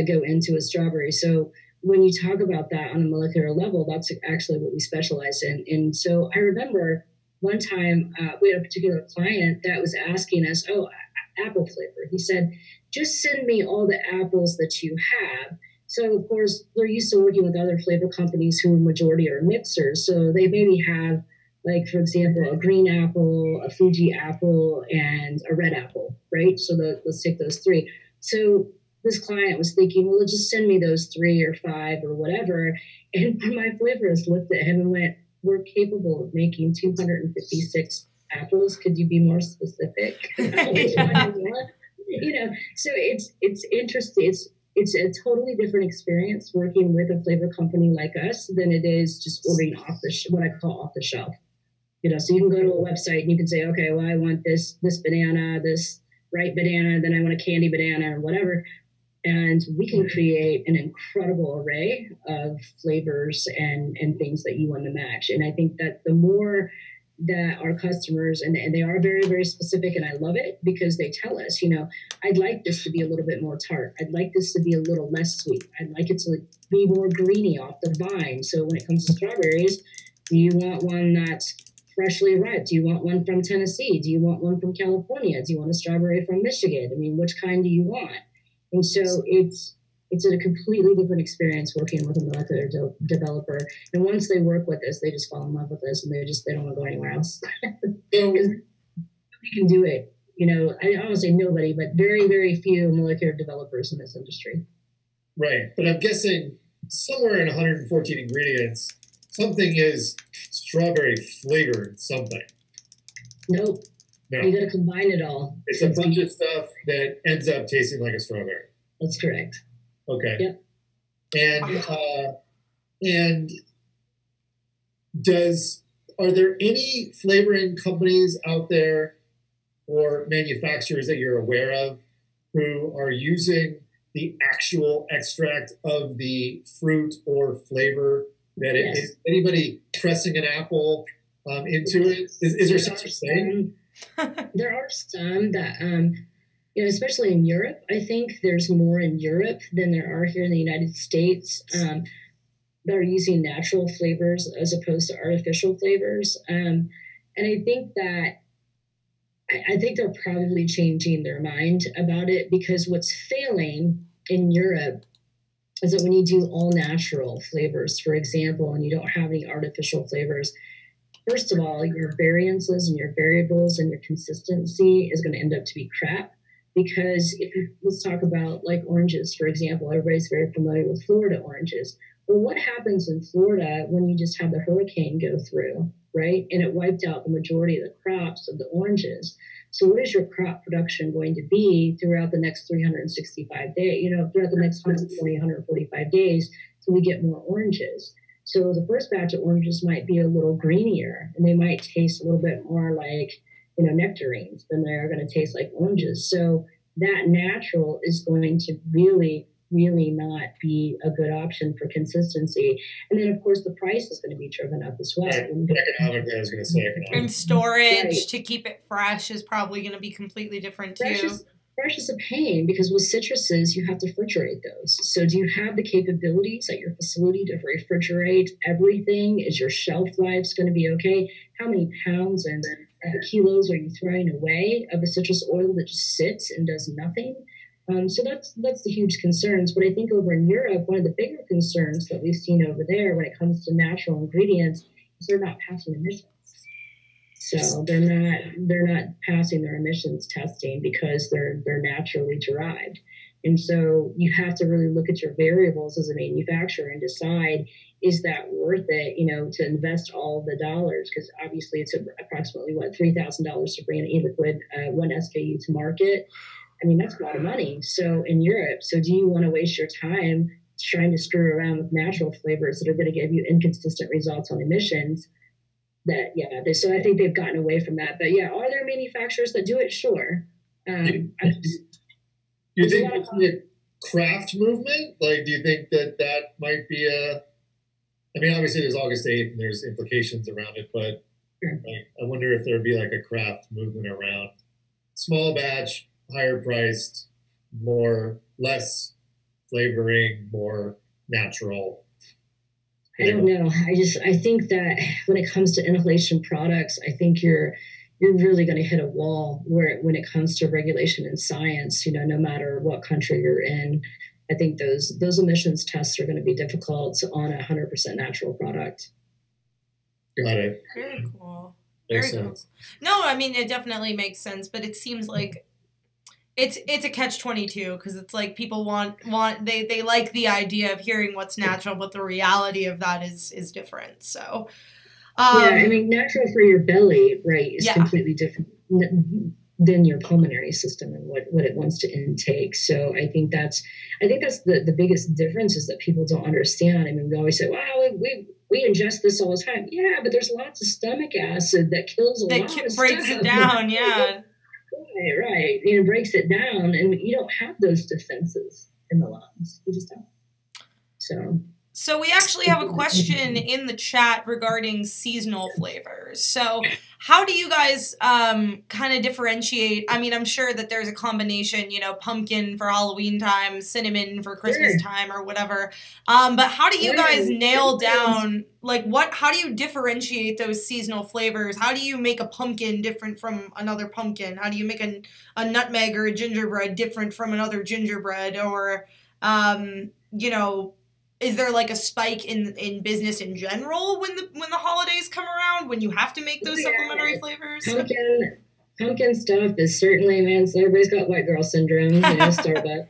go into a strawberry. So when you talk about that on a molecular level, that's actually what we specialize in. And so I remember one time we had a particular client that was asking us, apple flavor. He said, just send me all the apples that you have. So, of course, they're used to working with other flavor companies who majority are mixers. So they maybe have, like, for example, a green apple, a Fuji apple, and a red apple, right? So let's take those three. So this client was thinking, well, just send me those 3 or 5 or whatever. And my flavorist looked at him and went, we're capable of making 256 apples. Could you be more specific? So it's interesting. It's a totally different experience working with a flavor company like us than it is just ordering what I call off the shelf. So you can go to a website and you can say, okay, well, I want this banana, this ripe banana, then I want a candy banana or whatever. And we can create an incredible array of flavors and things that you want to match. And I think that the more that our customers, and they are very, very specific, and I love it because they tell us, I'd like this to be a little bit more tart. I'd like this to be a little less sweet. I'd like it to be more greeny off the vine. So when it comes to strawberries, do you want one that's freshly ripe? Do you want one from Tennessee? Do you want one from California? Do you want a strawberry from Michigan? I mean, which kind do you want? And so it's a completely different experience working with a molecular developer. And once they work with us, they just fall in love with us, and they don't want to go anywhere else. Because we can do it. I don't want to say nobody, but very, very few molecular developers in this industry.
Right. But I'm guessing somewhere in 114 ingredients, something is strawberry flavored something.
Nope.
No.
You got to combine it all.
It's a bunch of stuff that ends up tasting like a strawberry.
That's correct.
Okay.
Yep.
And are there any flavoring companies out there or manufacturers that you're aware of who are using the actual extract of the fruit or flavor? Is anybody pressing an apple into it? Is there such a thing?
There are some that, especially in Europe, I think there's more in Europe than there are here in the United States that are using natural flavors as opposed to artificial flavors. And I think that I think they're probably changing their mind about it, because what's failing in Europe is that when you do all natural flavors, for example, and you don't have any artificial flavors, first of all, your variances and your variables and your consistency is going to end up to be crap. Because let's talk about like oranges, for example. Everybody's very familiar with Florida oranges. Well, what happens in Florida when you just have the hurricane go through, right? And it wiped out the majority of the crops of the oranges. So what is your crop production going to be throughout the next 365 days, throughout the next 120, 145 days till we get more oranges? So the first batch of oranges might be a little greenier, and they might taste a little bit more like, nectarines than they're going to taste like oranges. So that natural is going to really, really not be a good option for consistency. And then, of course, the price is going to be driven up as well.
Right. Economically, I was going to say economically.
And storage
Right.
to keep it fresh is probably going to be completely different too.
Fresh is a pain, because with citruses, you have to refrigerate those. So do you have the capabilities at your facility to refrigerate everything? Is your shelf life going to be okay? How many pounds and kilos are you throwing away of a citrus oil that just sits and does nothing? So that's the huge concerns. But I think over in Europe, one of the bigger concerns that we've seen over there when it comes to natural ingredients is they're not passing emissions. So they're not passing their emissions testing because they're naturally derived. And so you have to really look at your variables as a manufacturer and decide, is that worth it, to invest all the dollars? Because obviously it's approximately $3,000 to bring an e-liquid one SKU to market. I mean, that's a lot of money. So in Europe, do you want to waste your time trying to screw around with natural flavors that are going to give you inconsistent results on emissions? So I think they've gotten away from that. But yeah, are there manufacturers that do it? Sure.
Do you think it's a craft movement? Like, do you think that might be I mean, obviously there's August 8th and there's implications around it, but
Sure.
like, I wonder if there'd be like a craft movement around small batch, higher priced, less flavoring, more natural.
I don't know. I think that when it comes to inhalation products, I think you're really going to hit a wall when it comes to regulation and science, no matter what country you're in. I think those emissions tests are going to be difficult on a 100% natural product.
Got it.
Very cool.
Makes
Very cool.
sense.
No, I mean, it definitely makes sense, but it seems like it's a catch-22 because it's like people they like the idea of hearing what's natural, but the reality of that is different. So
I mean, natural for your belly, right, is completely different than your pulmonary system and what it wants to intake. So I think that's the biggest difference is that people don't understand. I mean, we always say, wow, we ingest this all the time. Yeah, but there's lots of stomach acid that kills a lot of stuff.
Breaks it down, yeah.
Right. It breaks it down, and you don't have those defenses in the lungs. You just don't.
So we actually have a question in the chat regarding seasonal flavors. So how do you guys kind of differentiate? I mean, I'm sure that there's a combination, pumpkin for Halloween time, cinnamon for Christmas time or whatever. But how do you guys nail down, how do you differentiate those seasonal flavors? How do you make a pumpkin different from another pumpkin? How do you make a nutmeg or a gingerbread different from another gingerbread? Or, is there like a spike in business in general when the holidays come around, when you have to make those supplementary flavors?
Pumpkin stuff is certainly, man, so everybody's got white girl syndrome, Starbucks.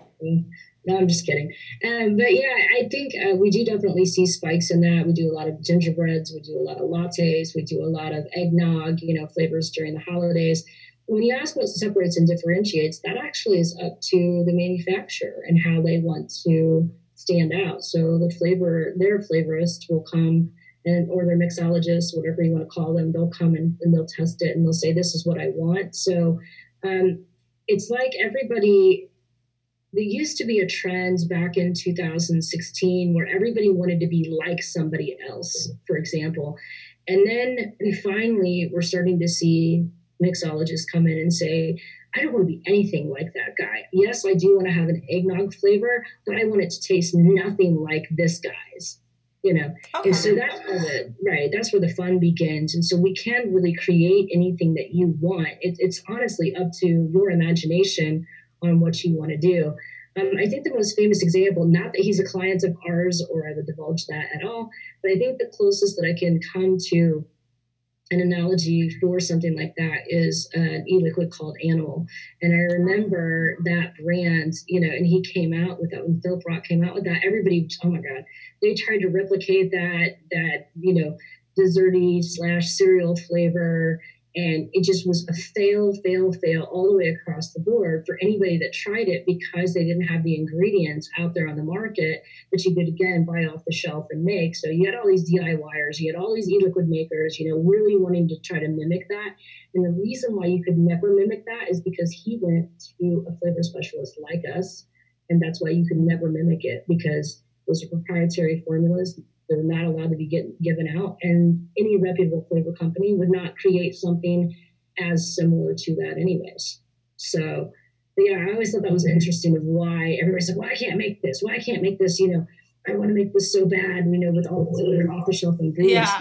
No, I'm just kidding. But yeah, I think we do definitely see spikes in that. We do a lot of gingerbreads, we do a lot of lattes, we do a lot of eggnog, flavors during the holidays. When you ask what separates and differentiates, that actually is up to the manufacturer and how they want to stand out. So their flavorist will come or their mixologist, whatever you want to call them, they'll come and they'll test it and they'll say, this is what I want. So it's like everybody, there used to be a trend back in 2016 where everybody wanted to be like somebody else, for example. And then finally we're starting to see mixologists come in and say, I don't want to be anything like that guy. Yes, I do want to have an eggnog flavor, but I want it to taste nothing like this guy's, Okay. And so that's where the fun begins. And so we can really create anything that you want. It's honestly up to your imagination on what you want to do. I think the most famous example, not that he's a client of ours or I would divulge that at all, but I think the closest that I can come to an analogy for something like that is an e-liquid called Animal. And I remember that brand, and he came out with that when Philip Rock came out with that, everybody, oh my God, they tried to replicate that, desserty / cereal flavor. And it just was a fail all the way across the board for anybody that tried it because they didn't have the ingredients out there on the market that you could, again, buy off the shelf and make. So you had all these DIYers, you had all these e-liquid makers, really wanting to try to mimic that. And the reason why you could never mimic that is because he went to a flavor specialist like us. And that's why you could never mimic it, because those are proprietary formulas. They're not allowed to be given out. And any reputable flavor company would not create something as similar to that anyways. So, yeah, I always thought that was interesting of why everybody's like, well, I can't make this. Why I can't make this? I want to make this so bad, with all the off-the-shelf ingredients.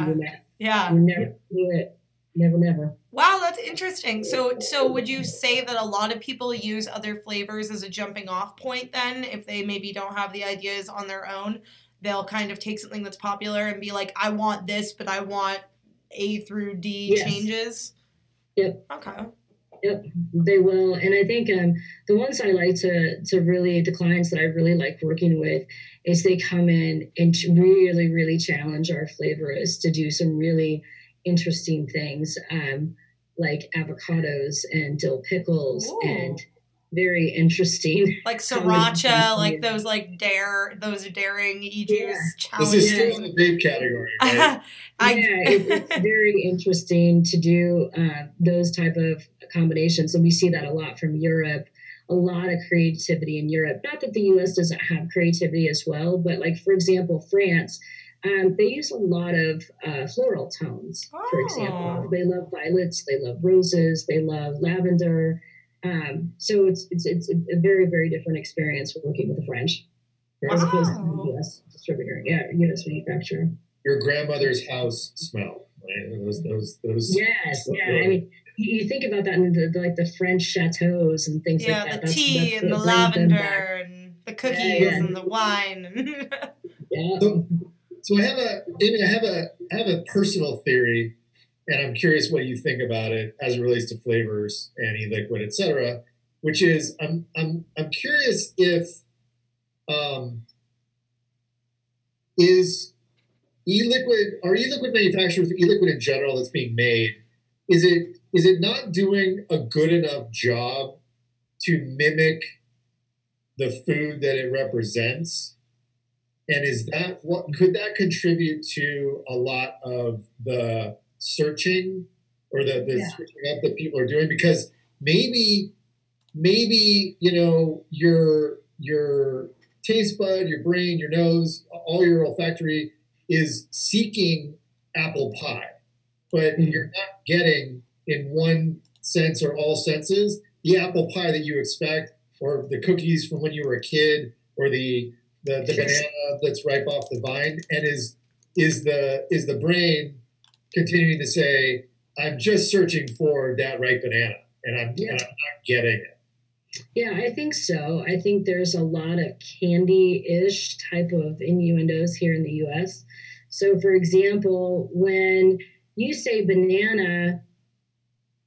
Yeah.
You never do it. Never.
Wow, that's interesting. So would you say that a lot of people use other flavors as a jumping off point then? If they maybe don't have the ideas on their own, they'll kind of take something that's popular and be like, I want this, but I want A through D changes?
Yep.
Okay.
Yep, they will. And I think the ones I like to really, the clients that I really like working with is they come in and really, really challenge our flavorists to do some really interesting things, like avocados and dill pickles. Ooh. And very interesting.
Like sriracha, like those daring eJuice challenges.
This is still in the vape category, right?
It's very interesting to do those type of combinations. And we see that a lot from Europe, a lot of creativity in Europe. Not that the US doesn't have creativity as well, but like, for example, France, they use a lot of floral tones, for example. They love violets, they love roses, they love lavender. So it's a very, very different experience working with the French as opposed to the U.S. distributor, U.S. manufacturer.
Your grandmother's house smell, right? Those.
Yes, yeah. I mean, you think about that in the French chateaus and things like that.
Yeah, the tea and the lavender and the cookies and the wine.
So I have a personal theory. And I'm curious what you think about it as it relates to flavors and e-liquid, et cetera, which is I'm curious if is e-liquid manufacturers, e-liquid in general that's being made, is it not doing a good enough job to mimic the food that it represents? And could that contribute to a lot of the searching or the switching up that people are doing? Because maybe your taste bud, your brain, your nose, all your olfactory is seeking apple pie, but you're not getting in one sense or all senses the apple pie that you expect, or the cookies from when you were a kid, or the banana that's ripe off the vine. And is the brain continuing to say, I'm just searching for that ripe banana, and I'm not getting it?
Yeah, I think so. I think there's a lot of candy-ish type of innuendos here in the U.S. So, for example, when you say banana,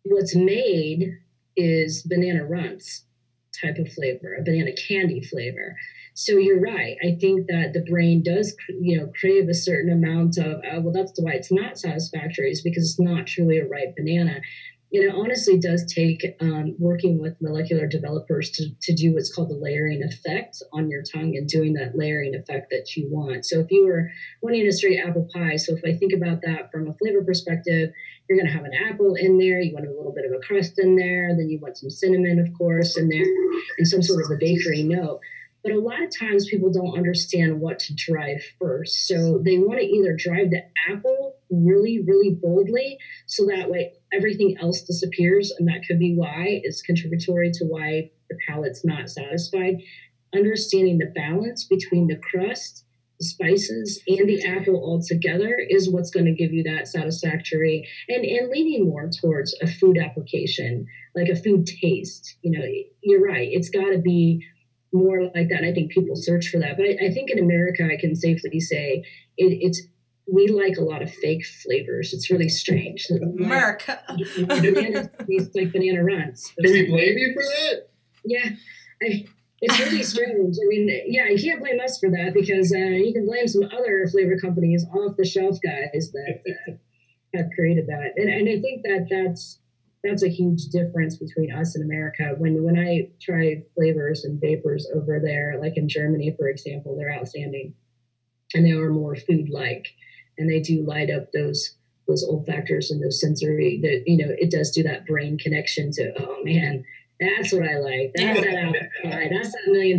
what's made is banana runts type of flavor, a banana candy flavor. So you're right. I think that the brain does, crave a certain amount of, well, that's why it's not satisfactory, is because it's not truly a ripe banana. And it honestly does take working with molecular developers to do what's called the layering effect on your tongue, and doing that layering effect that you want. So if you were wanting a straight apple pie, so if I think about that from a flavor perspective, you're going to have an apple in there. You want a little bit of a crust in there. Then you want some cinnamon, of course, in there, and some sort of a bakery note. But a lot of times people don't understand what to drive first. So they want to either drive the apple really, really boldly, so that way everything else disappears. And that could be why it's contributory to why the palate's not satisfied. Understanding the balance between the crust, the spices, and the apple all together is what's going to give you that satisfactory, and leaning more towards a food application, like a food taste. You're right. It's got to be more like that. And I think people search for that. But I think in America, I can safely say we like a lot of fake flavors. It's really strange.
America.
Bananas taste like banana runts.
Can we blame you for that?
Yeah. It's really strange. I mean, you can't blame us for that, because you can blame some other flavor companies, off the shelf guys that have created that. And I think that's a huge difference between us and America. When I try flavors and vapors over there, like in Germany, for example, they're outstanding, and they are more food-like, and they do light up those olfactors and those sensory. That it does do that brain connection to, oh man, that's what I like. That's that apple pie. That's that $1 million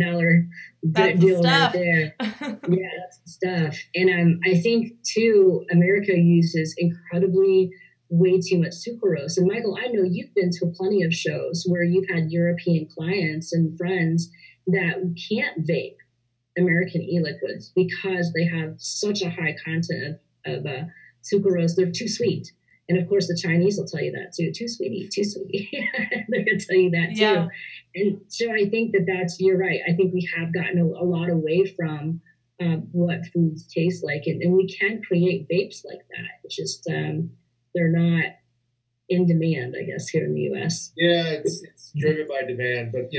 deal right there. Yeah, that's the stuff. And I think too, America uses incredibly way too much sucralose. And Michael, I know you've been to plenty of shows where you've had European clients and friends that can't vape American e-liquids because they have such a high content of sucralose. They're too sweet. And of course, the Chinese will tell you that too. Too sweetie, too sweetie. They're going to tell you that too.
Yeah.
And so I think you're right. I think we have gotten a lot away from what foods taste like. And we can create vapes like that. It's just they're not in demand, I guess, here in the U.S.
Yeah, it's driven by demand. But,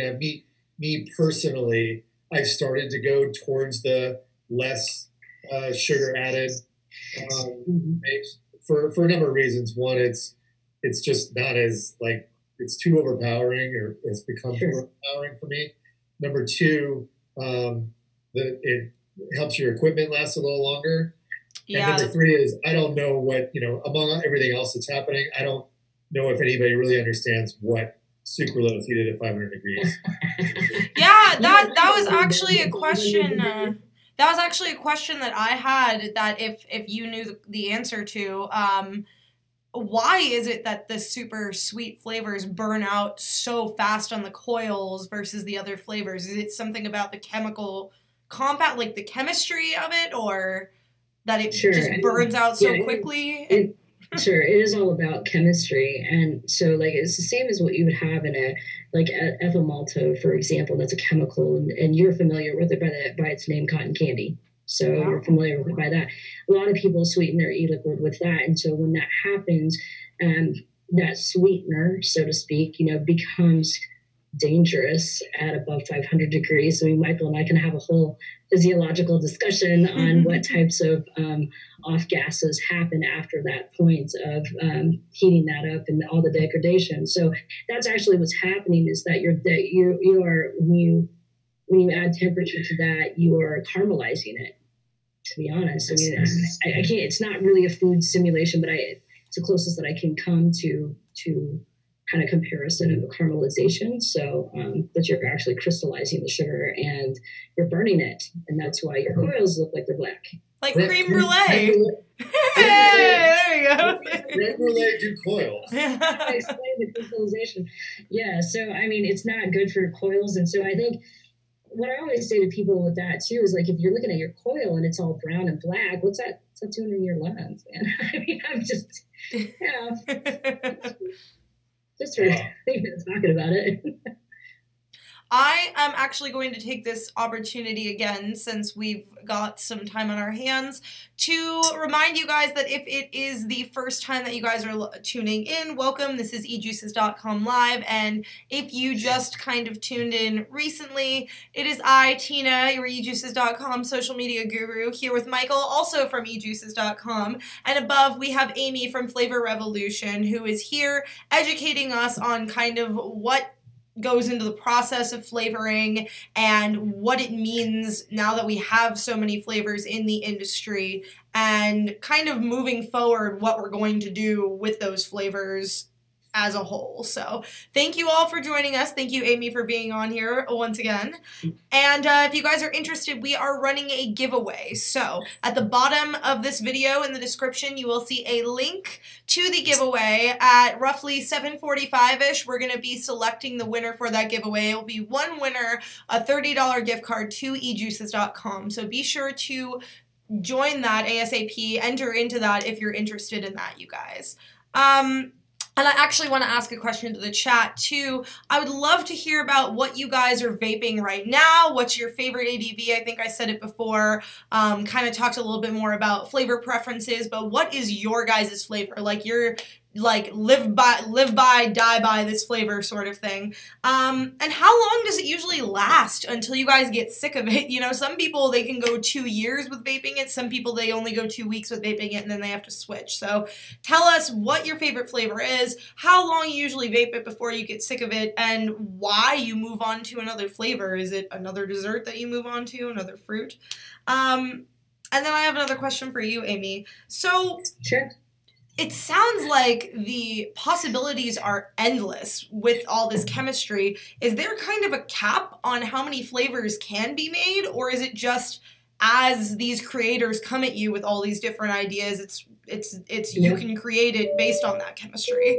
me personally, I've started to go towards the less sugar added vapes for a number of reasons. One, it's just not as it's too overpowering, or it's become too overpowering for me. Number two, it helps your equipment last a little longer.
Yeah.
And number three is, I don't know what, among everything else that's happening, I don't know if anybody really understands what sucralose heated at 500 degrees.
Yeah, that was actually a question. That was actually a question that I had, that if you knew the answer to. Why is it that the super sweet flavors burn out so fast on the coils versus the other flavors? Is it something about the chemical compound, like the chemistry of it, or that it just burns out so quickly?
Sure, it is all about chemistry. And so it's the same as what you would have in a ethyl malto, for example. That's a chemical, and you're familiar with it by its name, cotton candy. So you're familiar with it by that. A lot of people sweeten their e-liquid with that. And so when that happens, that sweetener, so to speak, becomes dangerous at above 500 degrees. I mean, Michael and I can have a whole physiological discussion on what types of off gases happen after that point of heating that up and all the degradation. So that's actually what's happening, is that you are when you add temperature to that, you are caramelizing it, to be honest. I mean, I can't, it's not really a food simulation, but it's the closest that I can come to kind of comparison of a caramelization. So that you're actually crystallizing the sugar and you're burning it. And that's why your coils look like they're black.
Like creme brulee. Hey, there you go.
Creme brulee do coils.
I explained the crystallization. Yeah, so I mean, it's not good for coils. And so I think what I always say to people with that too is, if you're looking at your coil and it's all brown and black, what's that doing in your lungs, man? I mean, I'm just just talking about it.
I am actually going to take this opportunity again, since we've got some time on our hands, to remind you guys that if it is the first time that you guys are tuning in, welcome. This is eJuices.com live, and if you just kind of tuned in recently, it is I, Tina, your eJuices.com social media guru, here with Michael, also from eJuices.com, and above we have Amy from Flavor Revolution, who is here educating us on kind of what goes into the process of flavoring and what it means now that we have so many flavors in the industry, and kind of moving forward what we're going to do with those flavors as a whole. So thank you all for joining us. Thank you, Amy, for being on here once again. And if you guys are interested, we are running a giveaway. So at the bottom of this video in the description, you will see a link to the giveaway. At roughly 7:45-ish, we're going to be selecting the winner for that giveaway. It will be one winner, a $30 gift card to eJuices.com. So be sure to join that ASAP, enter into that if you're interested in that, you guys. And I actually want to ask a question to the chat too. I would love to hear about what you guys are vaping right now. What's your favorite ADV? I think I said it before. Kind of talked a little bit more about flavor preferences, but what is your guys' flavor? Like your live by, die by this flavor sort of thing. And how long does it usually last until you guys get sick of it? Some people, they can go 2 years with vaping it. Some people, they only go 2 weeks with vaping it and then they have to switch. So tell us what your favorite flavor is, how long you usually vape it before you get sick of it, and why you move on to another flavor. Is it another dessert that you move on to, another fruit? And then I have another question for you, Amy. So
sure.
It sounds like the possibilities are endless with all this chemistry. Is there kind of a cap on how many flavors can be made, or is it just as these creators come at you with all these different ideas, you can create it based on that chemistry?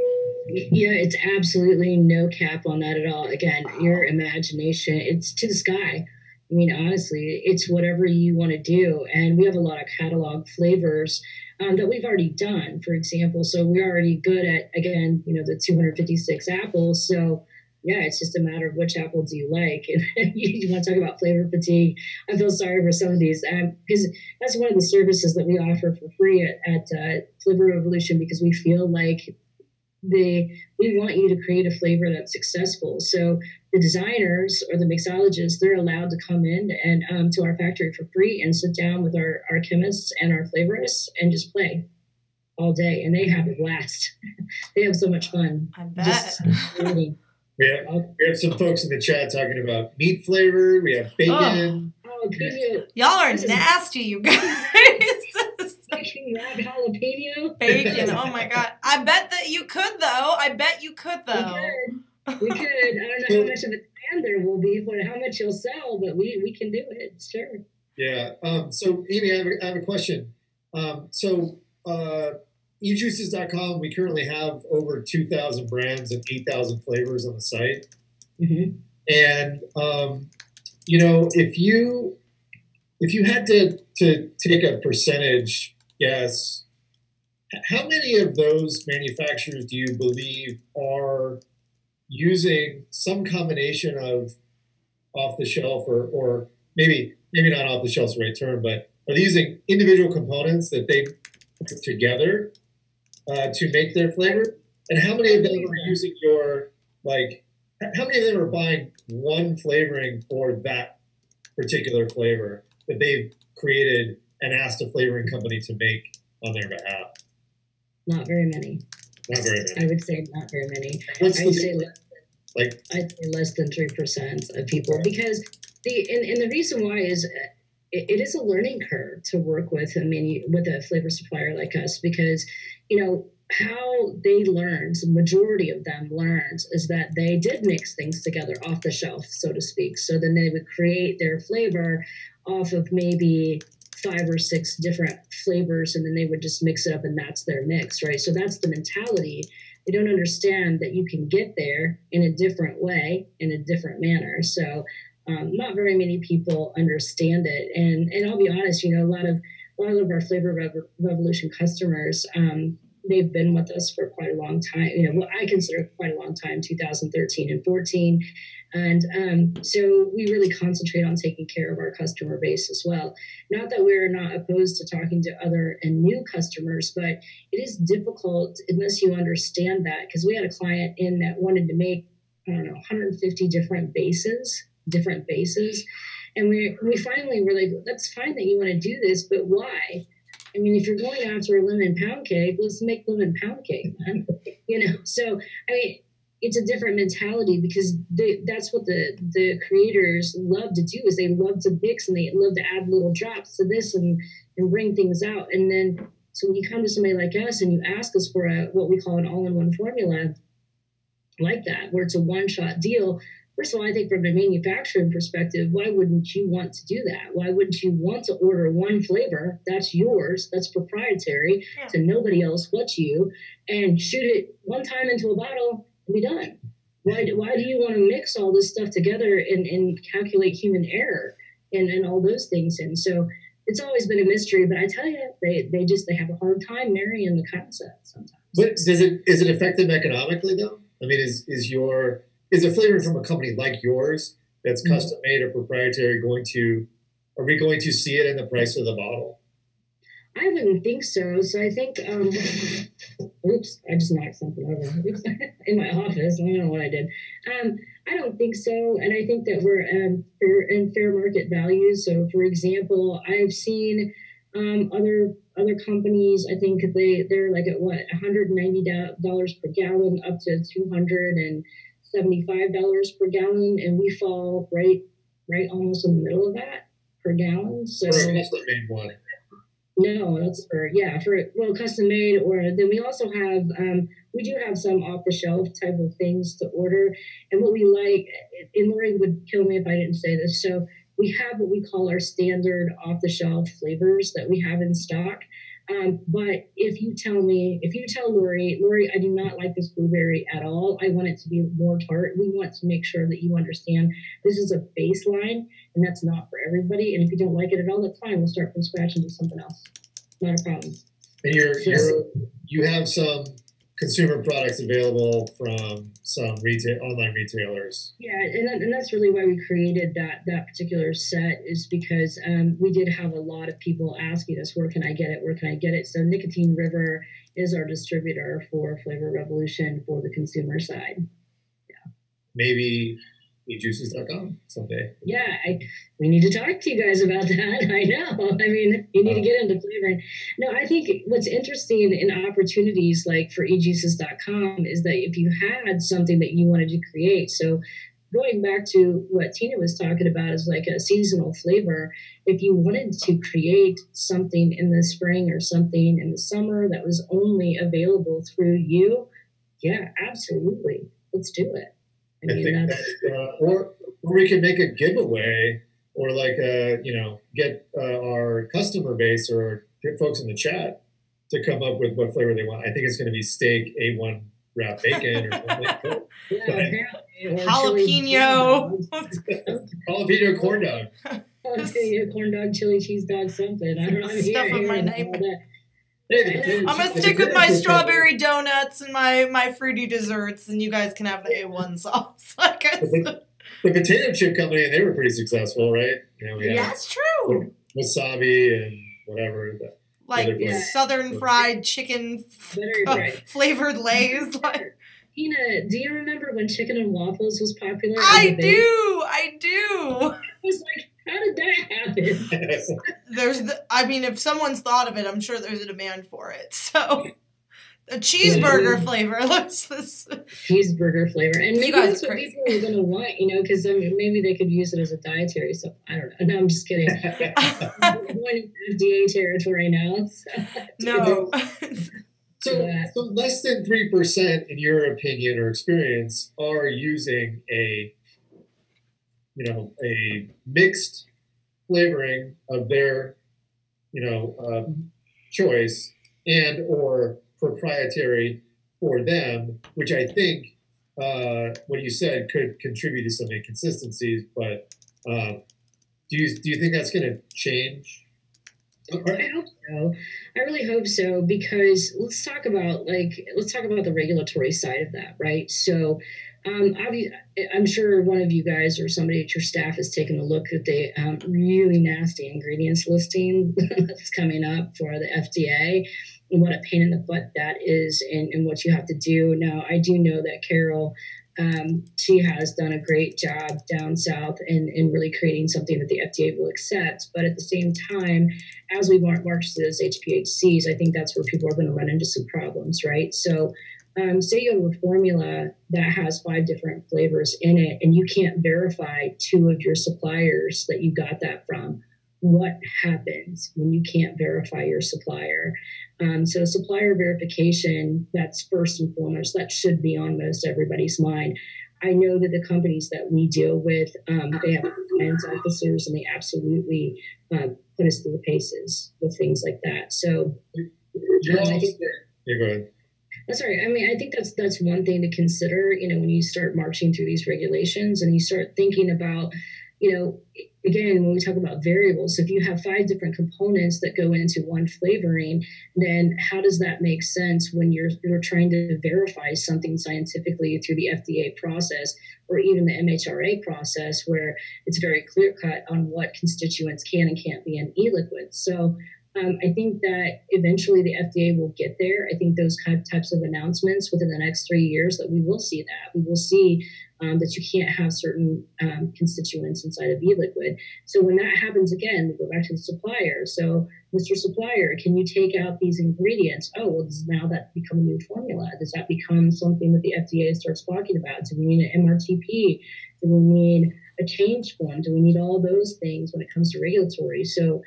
Yeah, it's absolutely no cap on that at all. Again, your imagination, it's to the sky. I mean, honestly, it's whatever you want to do. And we have a lot of catalog flavors that we've already done, for example. So we're already good at, again, the 256 apples. So yeah, it's just a matter of which apple do you like. And you want to talk about flavor fatigue. I feel sorry for some of these because that's one of the services that we offer for free at Flavor Revolution, because we feel like we want you to create a flavor that's successful. So the designers or the mixologists, they're allowed to come in and to our factory for free and sit down with our chemists and our flavorists and just play all day. And they have a blast. They have so much fun.
I bet.
We have some folks in the chat talking about meat flavor. We have bacon.
Oh, jalapeno.
Y'all are nasty, you guys.
Bacon, wrapped jalapeno.
Bacon. Oh my God. I bet that you could though.
We could. I don't know how much of a demand there will be for how much you'll sell, but we can do it. Sure.
Yeah. So Amy, I have a question. eJuices.com, we currently have over 2,000 brands and 8,000 flavors on the site.
Mm-hmm.
And, if you had to take a percentage guess, how many of those manufacturers do you believe are using some combination of off the shelf or maybe not off the shelf is the right term, but are they using individual components that they put together to make their flavor? And how many of them are using how many of them are buying one flavoring for that particular flavor that they've created and asked a flavoring company to make on their behalf?
Not very many.
Not very many.
I would say not very many.
I'd say
less than 3% of people, because the reason why is it is a learning curve to work with with a flavor supplier like us, because how they learned, the majority of them learned, is that they did mix things together off the shelf, so to speak. So then they would create their flavor off of maybe 5 or 6 different flavors, and then they would just mix it up, and that's their mix, right? So that's the mentality. They don't understand that you can get there in a different way, in a different manner. So not very many people understand it. And I'll be honest, a lot of our Flavor Revolution customers, they've been with us for quite a long time. What I consider quite a long time, 2013 and 14. And so we really concentrate on taking care of our customer base as well. Not that we're not opposed to talking to other and new customers, but it is difficult unless you understand that, because we had a client in that wanted to make, 150 different bases. And we finally were like, that's fine that you want to do this, but why? If you're going after a lemon pound cake, let's make lemon pound cake, man. So, it's a different mentality, because that's what the creators love to do, is they love to mix and they love to add little drops to this and bring things out. And then, so when you come to somebody like us and you ask us for what we call an all-in-one formula like that, where it's a one-shot deal, first of all, I think from a manufacturing perspective, why wouldn't you want to do that? Why wouldn't you want to order one flavor that's yours, that's proprietary to nobody else but you, and shoot it one time into a bottle and be done? Why do you want to mix all this stuff together and calculate human error and all those things? And so it's always been a mystery, but I tell you, they have a hard time marrying the concept sometimes.
But is it effective economically though? Is a flavor from a company like yours that's custom made or proprietary are we going to see it in the price of the bottle?
I wouldn't think so. So I think, oops, I just knocked something over in my office. I don't know what I did. I don't think so. And I think that we're in fair market value. So for example, I've seen other companies, I think they're like at $190 per gallon up to $275 per gallon, and we fall right almost in the middle of that per gallon. So
for a custom made one.
No, that's for custom made, or then we also have we do have some off the shelf type of things to order. And what we like, and Lori would kill me if I didn't say this, so we have what we call our standard off the shelf flavors that we have in stock. But if you tell Lori, I do not like this blueberry at all, I want it to be more tart, we want to make sure that you understand this is a baseline and that's not for everybody. And if you don't like it at all, that's fine. We'll start from scratch and do something else. Not a problem.
And you have some consumer products available from some online retailers.
Yeah, and that's really why we created that particular set, is because we did have a lot of people asking us, where can I get it? Where can I get it? So Nicotine River is our distributor for Flavor Revolution for the consumer side. Yeah.
Maybe eJuices.com someday.
Yeah, we need to talk to you guys about that. I know. I mean, you need to get into flavoring. No, I think what's interesting in opportunities like for eJuices.com is that if you had something that you wanted to create, so going back to what Tina was talking about is like a seasonal flavor, if you wanted to create something in the spring or something in the summer that was only available through you, yeah, absolutely. Let's do it.
I think or we can make a giveaway, or like get our customer base or get folks in the chat to come up with what flavor they want. I think it's going to be steak, A1 wrapped bacon, or something.
Jalapeno.
Jalapeno corn dog.
Jalapeno corn dog, chili cheese dog, something. I don't know.
Stuff of my neighbor.
Hey,
I'm gonna stick with my strawberry donuts and my fruity desserts, and you guys can have the A1 sauce.
The potato chip company, they were pretty successful, right?
That's true.
Wasabi and whatever.
Like Southern fried chicken flavored Lay's.
Tina, do you remember when chicken and waffles was popular?
I do.
I was like, how did that happen?
If someone's thought of it, I'm sure there's a demand for it. So, a cheeseburger flavor.
Cheeseburger flavor. And maybe that's what people are going to want, because maybe they could use it as a dietary stuff. I don't know. No, I'm just kidding. I'm going into FDA territory now.
No.
So less than 3%, in your opinion or experience, are using a mixed flavoring of their, choice and or proprietary for them, which I think what you said could contribute to some inconsistencies. But do you think that's going to change?
I hope so. I really hope so, because let's talk about the regulatory side of that, right? So I'm sure one of you guys or somebody at your staff has taken a look at the really nasty ingredients listing that's coming up for the FDA, and what a pain in the butt that is, and what you have to do. Now, I do know that Carol, she has done a great job down south in really creating something that the FDA will accept. But at the same time, as we march to those HPHCs, I think that's where people are going to run into some problems, right? So say you have a formula that has 5 different flavors in it, and you can't verify 2 of your suppliers that you got that from. What happens when you can't verify your supplier? So supplier verification, that's first and foremost. That should be on most everybody's mind. I know that the companies that we deal with, they have compliance officers, and they absolutely put us through the paces with things like that. So
go ahead.
That's right. I mean, I think that's one thing to consider, when you start marching through these regulations and you start thinking about, again, when we talk about variables, if you have 5 different components that go into one flavoring, then how does that make sense when you're trying to verify something scientifically through the FDA process, or even the MHRA process, where it's very clear cut on what constituents can and can't be in e-liquids? So I think that eventually the FDA will get there. I think those types of announcements within the next 3 years, that we will see that. We will see that you can't have certain constituents inside of e-liquid. So when that happens again, we go back to the supplier. So, Mr. Supplier, can you take out these ingredients? Oh, well, does now that become a new formula? Does that become something that the FDA starts talking about? Do we need an MRTP? Do we need a change form? Do we need all those things when it comes to regulatory? So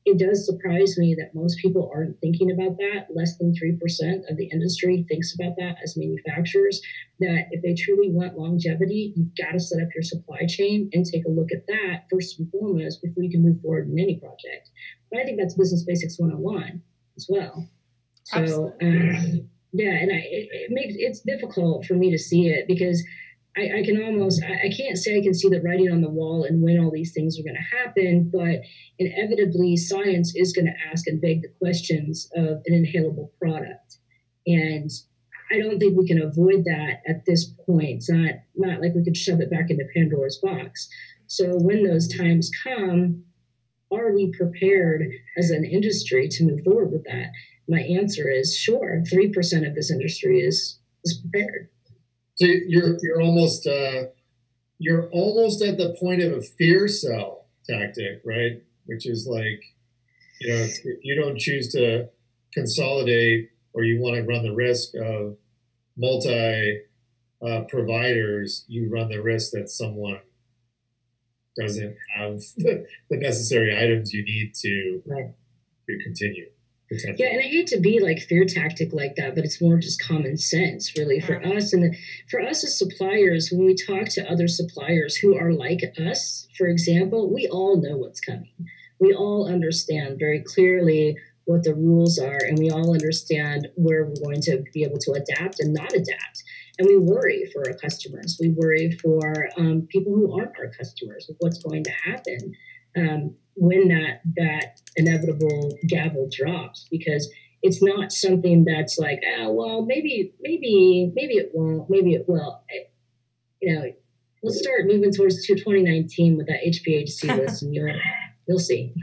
it does surprise me that most people aren't thinking about that. Less than 3% of the industry thinks about that as manufacturers, that if they truly want longevity, you've got to set up your supply chain and take a look at that first and foremost before you can move forward in any project. But I think that's Business Basics 101 as well. So, and it's difficult for me to see it, because I can almost, I can't say I can see the writing on the wall and when all these things are going to happen, but inevitably science is going to ask and beg the questions of an inhalable product. And I don't think we can avoid that at this point. It's not like we could shove it back into Pandora's box. So when those times come, are we prepared as an industry to move forward with that? My answer is sure. 3% of this industry is prepared.
So you're almost at the point of a fear sell tactic, right? Which is like, if you don't choose to consolidate or you want to run the risk of multi providers, you run the risk that someone doesn't have the necessary items you need to continue.
Yeah, and I hate to be like fear tactic like that, but it's more just common sense, really, for us. And for us as suppliers, when we talk to other suppliers who are like us, for example, we all know what's coming. We all understand very clearly what the rules are, and we all understand where we're going to be able to adapt and not adapt. And we worry for our customers. We worry for people who aren't our customers of what's going to happen when that inevitable gavel drops, because it's not something that's like, oh, well, maybe it won't, maybe it will. Let's start moving towards 2019 with that HPHC list, and you'll see.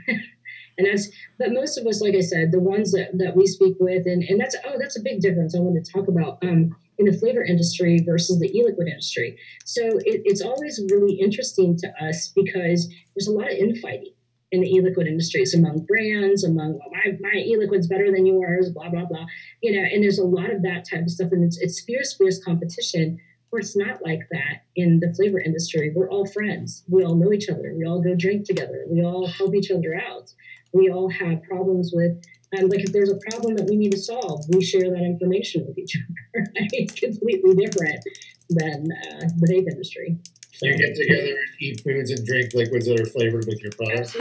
But most of us, like I said, the ones that we speak with, and that's a big difference I want to talk about in the flavor industry versus the e-liquid industry. So it's always really interesting to us because there's a lot of infighting in the e-liquid industries among brands, among my e-liquid's better than yours, blah, blah, blah. And there's a lot of that type of stuff. And it's fierce competition, where it's not like that in the flavor industry. We're all friends. We all know each other. We all go drink together. We all help each other out. We all have problems with, like if there's a problem that we need to solve, we share that information with each other. It's completely different than the vape industry.
You get together and eat foods and drink liquids that are flavored with your products.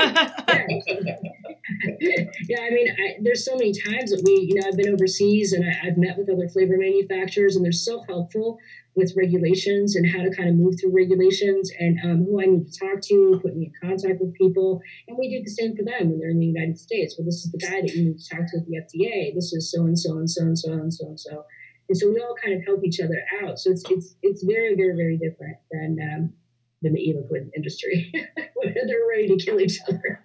Yeah, I mean, there's so many times that I've been overseas and I've met with other flavor manufacturers, and they're so helpful with regulations and how to kind of move through regulations and who I need to talk to, put me in contact with people. And we do the same for them when they're in the United States. Well, this is the guy that you need to talk to at the FDA. This is so and so and so and so and so and so. And so we all kind of help each other out. So it's very, very, very different than the e-liquid industry. They're ready to kill each other.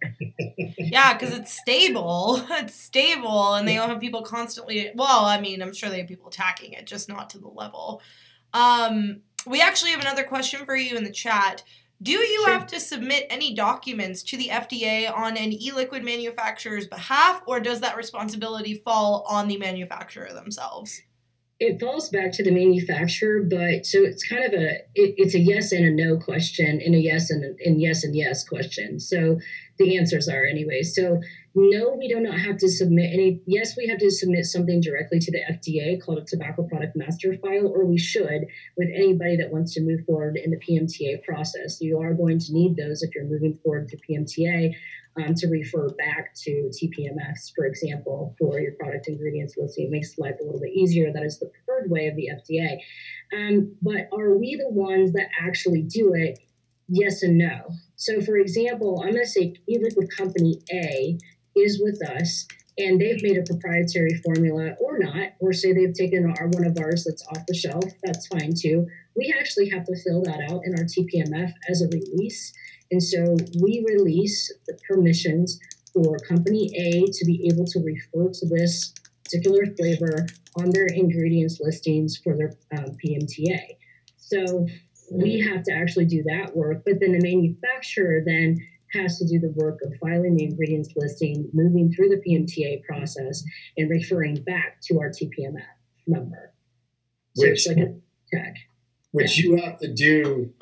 Yeah, because it's stable. It's stable, and they don't have people constantly. Well, I mean, I'm sure they have people attacking it, just not to the level. We actually have another question for you in the chat. Do you have to submit any documents to the FDA on an e-liquid manufacturer's behalf, or does that responsibility fall on the manufacturer themselves?
It falls back to the manufacturer, but so it's kind of it's a yes and a no question, and a yes and yes question. So the answers are anyway. So no, we do not have to submit any. Yes, we have to submit something directly to the FDA called a tobacco product master file, or we should with anybody that wants to move forward in the PMTA process. You are going to need those if you're moving forward to PMTA. To refer back to TPMS, for example, for your product ingredients listing. It makes life a little bit easier. That is the preferred way of the FDA. But are we the ones that actually do it? Yes and no. So, for example, I'm going to say e-liquid company A is with us, and they've made a proprietary formula or not, or say they've taken one of ours that's off the shelf. That's fine too. We actually have to fill that out in our TPMF as a release. And so we release the permissions for company A to be able to refer to this particular flavor on their ingredients listings for their PMTA. So we have to actually do that work, but then the manufacturer then has to do the work of filing the ingredients listing, moving through the PMTA process, and referring back to our TPMF number. So it's like a tag.
Which you have to do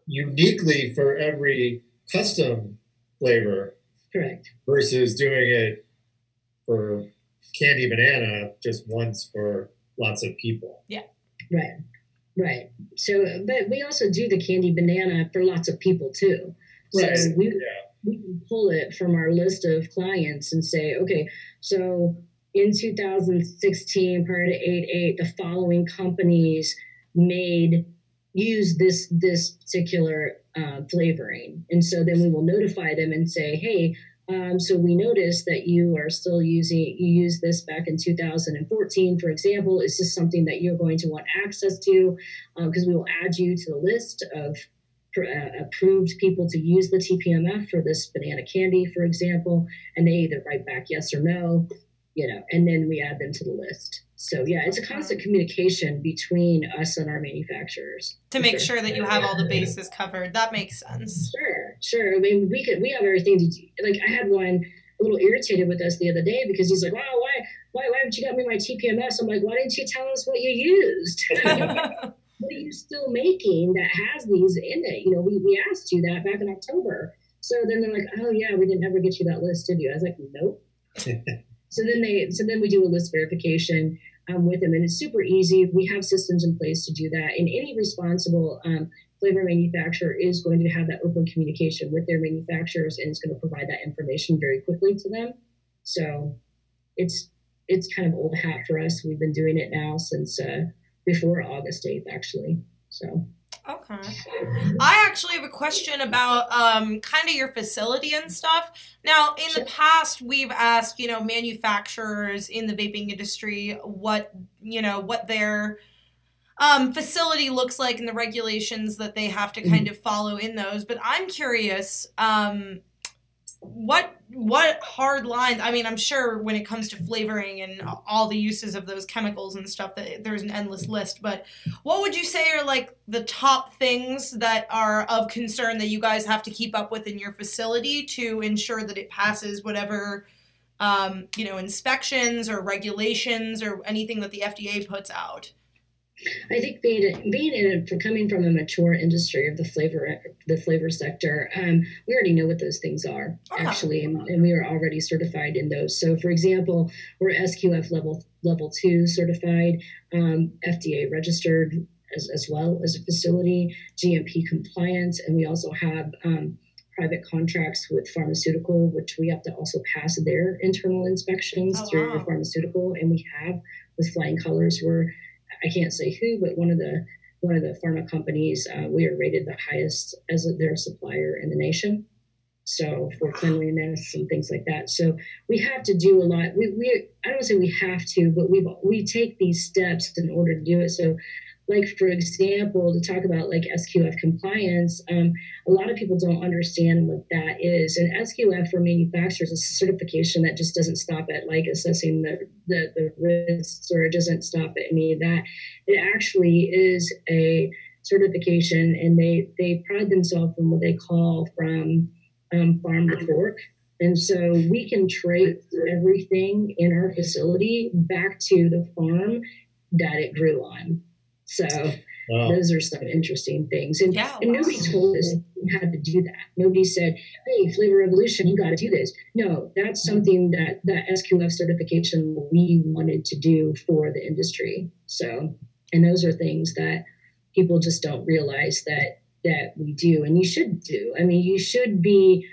uniquely for every custom flavor.
Correct.
Versus doing it for candy banana just once for lots of people.
Yeah.
Right. So, but we also do the candy banana for lots of people too. So
right.
we can pull it from our list of clients and say, okay, so in 2016, prior to 8/8, the following companies made use this particular flavoring. And so then we will notify them and say, hey, so we noticed that you used this back in 2014, for example. Is this something that you're going to want access to? Because we will add you to the list of approved people to use the TPMF for this banana candy, for example, and they either write back yes or no, and then we add them to the list. So yeah, it's a constant communication between us and our manufacturers
to make sure that you have all the bases covered. That makes sense.
Sure. I mean, we have everything to do. Like, I had one a little irritated with us the other day because he's like, wow, why haven't you got me my TPMS? I'm like, why didn't you tell us what you used? What are you still making that has these in it? We asked you that back in October. So then they're like, oh yeah, we didn't ever get you that list, did you? I was like, nope. So then we do a list verification with them, and it's super easy. We have systems in place to do that, and any responsible flavor manufacturer is going to have that open communication with their manufacturers, and it's going to provide that information very quickly to them. So it's kind of old hat for us. We've been doing it now since before August 8th, actually. So.
Okay. I actually have a question about kind of your facility and stuff. Now, in the past, we've asked, manufacturers in the vaping industry what their facility looks like and the regulations that they have to kind of follow in those. But I'm curious, what hard lines? I mean, I'm sure when it comes to flavoring and all the uses of those chemicals and stuff, that there's an endless list. But what would you say are like the top things that are of concern that you guys have to keep up with in your facility to ensure that it passes whatever, inspections or regulations or anything that the FDA puts out?
I think coming from a mature industry of the flavor sector, we already know what those things are, actually, and we are already certified in those. So, for example, we're SQF level 2 certified, FDA registered as well as a facility, GMP compliant, and we also have private contracts with pharmaceutical, which we have to also pass their internal inspections through the pharmaceutical, and we have with flying colors. I can't say who, but one of the pharma companies, we are rated the highest as their supplier in the nation. So for cleanliness and things like that. So we have to do a lot. I don't say we have to, but we take these steps in order to do it. So, like, for example, to talk about like SQF compliance, a lot of people don't understand what that is. And SQF for manufacturers is a certification that just doesn't stop at like assessing the risks, or it doesn't stop at any of that. It actually is a certification, and they pride themselves on what they call from farm to fork. And so we can trace everything in our facility back to the farm that it grew on. So those are some interesting things. And nobody told us we had to do that. Nobody said, hey, Flavor Revolution, you got to do this. No, that's something that SQF certification we wanted to do for the industry. So, and those are things that people just don't realize that we do, and you should do. I mean, you should be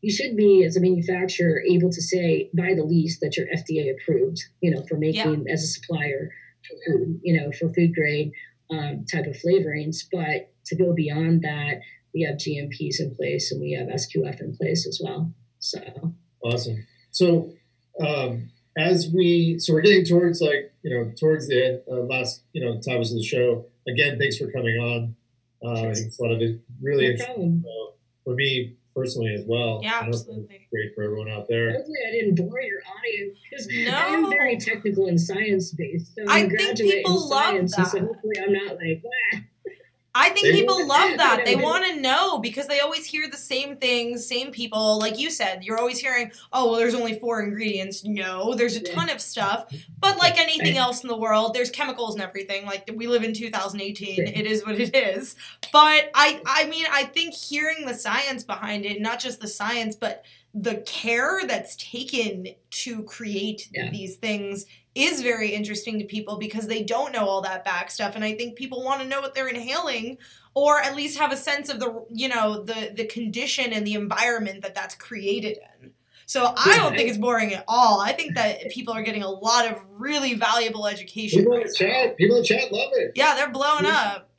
as a manufacturer able to say by the least that you're FDA approved, for making as a supplier for food, for food grade type of flavorings. But to go beyond that, we have GMPs in place and we have SQF in place as well. So
awesome. So we're getting towards towards the last times of the show. Again, thanks for coming on. I think it's a lot of it really interesting for me personally as well.
Yeah, absolutely.
Great for everyone out there.
Hopefully I didn't bore your audience, because I am very technical and science-based. So
I think people love that.
So hopefully I'm not like,
I think people love that. They want to know, because they always hear the same things, same people. Like you said, you're always hearing, oh, well, there's only 4 ingredients. No, there's a ton of stuff. But like anything else in the world, there's chemicals and everything. Like, we live in 2018. It is what it is. But I mean, I think hearing the science behind it, not just the science, but the care that's taken to create these things is very interesting to people, because they don't know all that back stuff. And I think people want to know what they're inhaling, or at least have a sense of the condition and the environment that that's created in. So I don't think it's boring at all. I think that people are getting a lot of really valuable education.
People in chat love it.
Yeah, they're blowing up.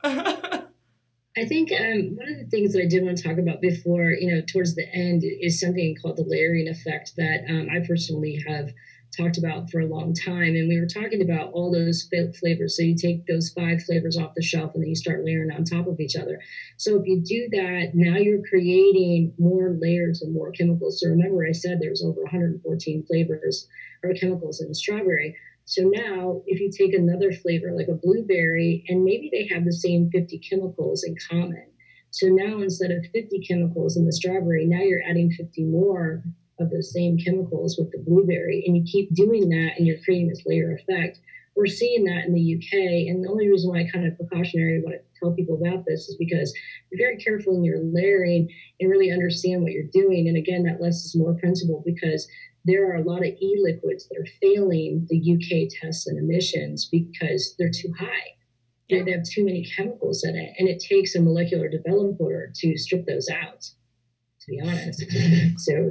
I think one of the things that I did want to talk about before, towards the end, is something called the layering effect that I personally have talked about for a long time. And we were talking about all those flavors. So you take those 5 flavors off the shelf and then you start layering on top of each other. So if you do that, now you're creating more layers and more chemicals. So remember, I said there's over 114 flavors or chemicals in the strawberry. So now, if you take another flavor like a blueberry, and maybe they have the same 50 chemicals in common. So now, instead of 50 chemicals in the strawberry, now you're adding 50 more of those same chemicals with the blueberry. And you keep doing that, and you're creating this layer effect. We're seeing that in the UK. And the only reason why I kind of precautionary want to tell people about this is because you're very careful in your layering and really understand what you're doing. And again, that less is more principle, because there are a lot of e-liquids that are failing the UK tests and emissions because they're too high. They have too many chemicals in it, and it takes a molecular developer to strip those out, to be honest. So,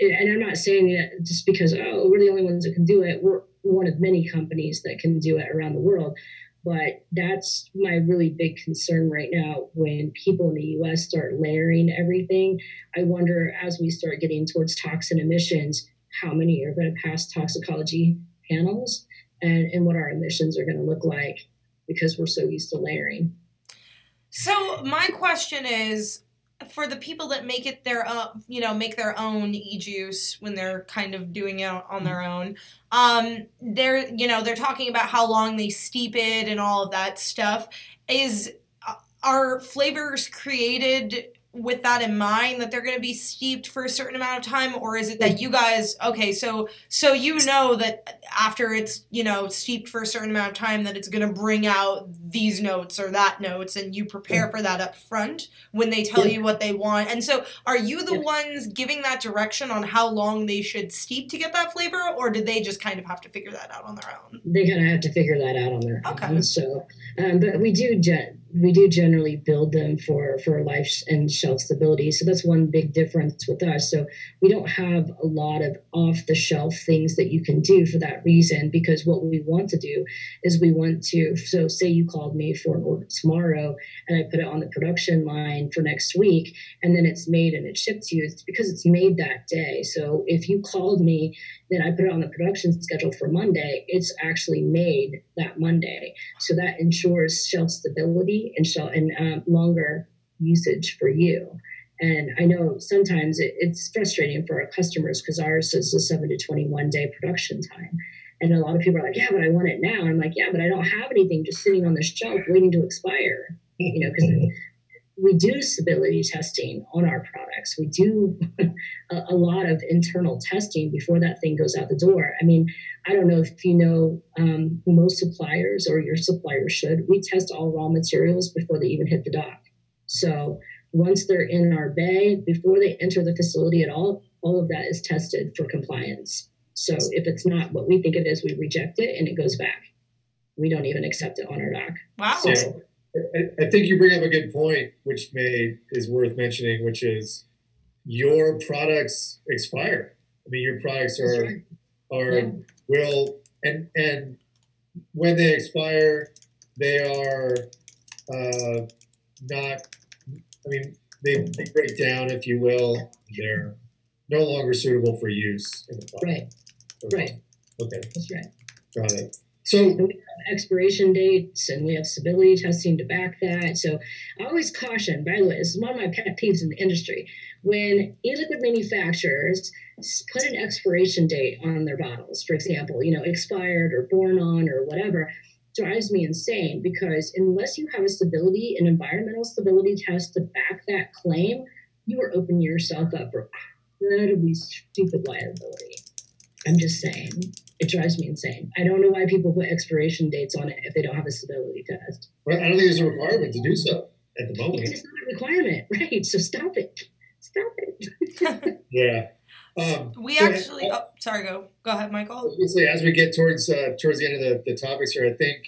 and I'm not saying that just because, we're the only ones that can do it. We're one of many companies that can do it around the world. But that's my really big concern right now. When people in the US start layering everything, I wonder, as we start getting towards toxin emissions, how many are going to pass toxicology panels, and what our emissions are going to look like, because we're so used to layering.
So my question is, for the people that make it their own, make their own e-juice when they're kind of doing it on their own, they're talking about how long they steep it and all of that stuff. Are flavors created with that in mind, that they're going to be steeped for a certain amount of time, or is it that you guys, so that after it's, steeped for a certain amount of time, that it's going to bring out these notes or that notes, and you prepare for that up front when they tell you what they want? And so are you the ones giving that direction on how long they should steep to get that flavor, or did they just kind of have to figure that out on their own?
They kind of have to figure that out on their own. So, but we do generally build them for life and shelf stability. So that's one big difference with us. So we don't have a lot of off-the-shelf things that you can do for that reason, because what we want to do is so say you called me for an order tomorrow and I put it on the production line for next week, and then it's made and it's shipped to you. It's because it's made that day. So if you called me, then I put it on the production schedule for Monday, it's actually made that Monday. So that ensures shelf stability and longer usage for you. And I know sometimes it's frustrating for our customers, because ours is a 7 to 21 day production time. And a lot of people are like, yeah, but I want it now. And I'm like, yeah, but I don't have anything just sitting on the shelf waiting to expire, because we do stability testing on our products. We do a lot of internal testing before that thing goes out the door. I mean, I don't know if you know, most suppliers, or your supplier should, we test all raw materials before they even hit the dock. So once they're in our bay, before they enter the facility at all of that is tested for compliance. So if it's not what we think it is, we reject it and it goes back. We don't even accept it on our dock.
Wow.
So I think you bring up a good point, which is worth mentioning, which is your products expire. I mean, your products will when they expire, they are not. I mean, they break down, if you will. They're no longer suitable for use in the product.
Right.
Okay.
That's right.
Got it. So
we have expiration dates, and we have stability testing to back that. So I always caution, by the way, this is one of my pet peeves in the industry, when e-liquid manufacturers put an expiration date on their bottles, for example, expired or born on or whatever, drives me insane, because unless you have an environmental stability test to back that claim, you are opening yourself up for incredibly stupid liability. I'm just saying, it drives me insane. I don't know why people put expiration dates on it if they don't have a stability test.
Well, I don't think there's a requirement to do so at the moment.
It's not a requirement, right? So stop it. Stop it.
Yeah.
Sorry, go ahead, Michael.
As we get towards the end of the topics here, I think,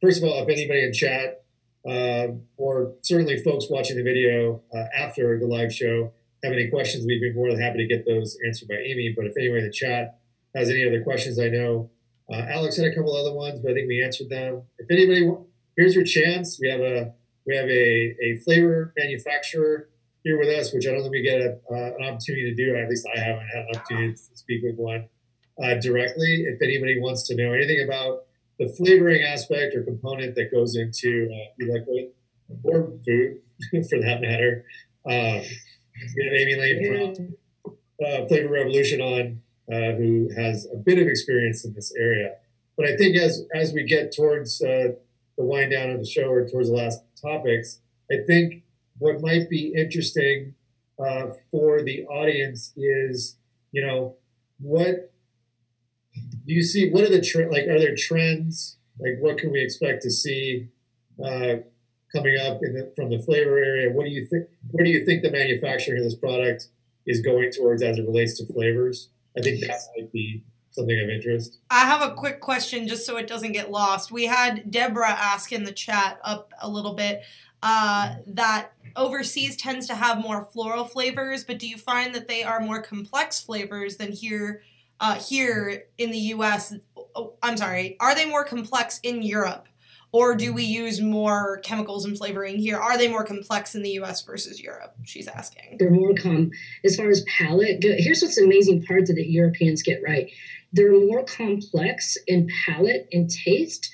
first of all, if anybody in chat, or certainly folks watching the video after the live show, have any questions, we'd be more than happy to get those answered by Amy. But if anyone in the chat has any other questions, I know Alex had a couple other ones, but I think we answered them. If anybody, here's your chance. We have a We have a flavor manufacturer here with us, which I don't think we get an opportunity to do. Or at least I haven't had an opportunity to speak with one directly. If anybody wants to know anything about the flavoring aspect or component that goes into e-liquid or food, for that matter, we have Amy Lane from Flavor Revolution on, who has a bit of experience in this area. But I think as we get towards the wind down of the show or towards the last topics, I think what might be interesting for the audience is, what do you see? What are the are there trends? Like, what can we expect to see coming up from the flavor area? What do you think? Where do you think the manufacturing of this product is going towards as it relates to flavors? I think that might be something of interest.
I have a quick question just so it doesn't get lost. We had Deborah ask in the chat up a little bit that overseas tends to have more floral flavors, but do you find that they are more complex flavors than here in the US? Oh, I'm sorry. Are they more complex in Europe? Or do we use more chemicals and flavoring here? Are they more complex in the US versus Europe? She's asking.
They're more as far as palate. Here's what's the amazing part that the Europeans get right. They're more complex in palate and taste,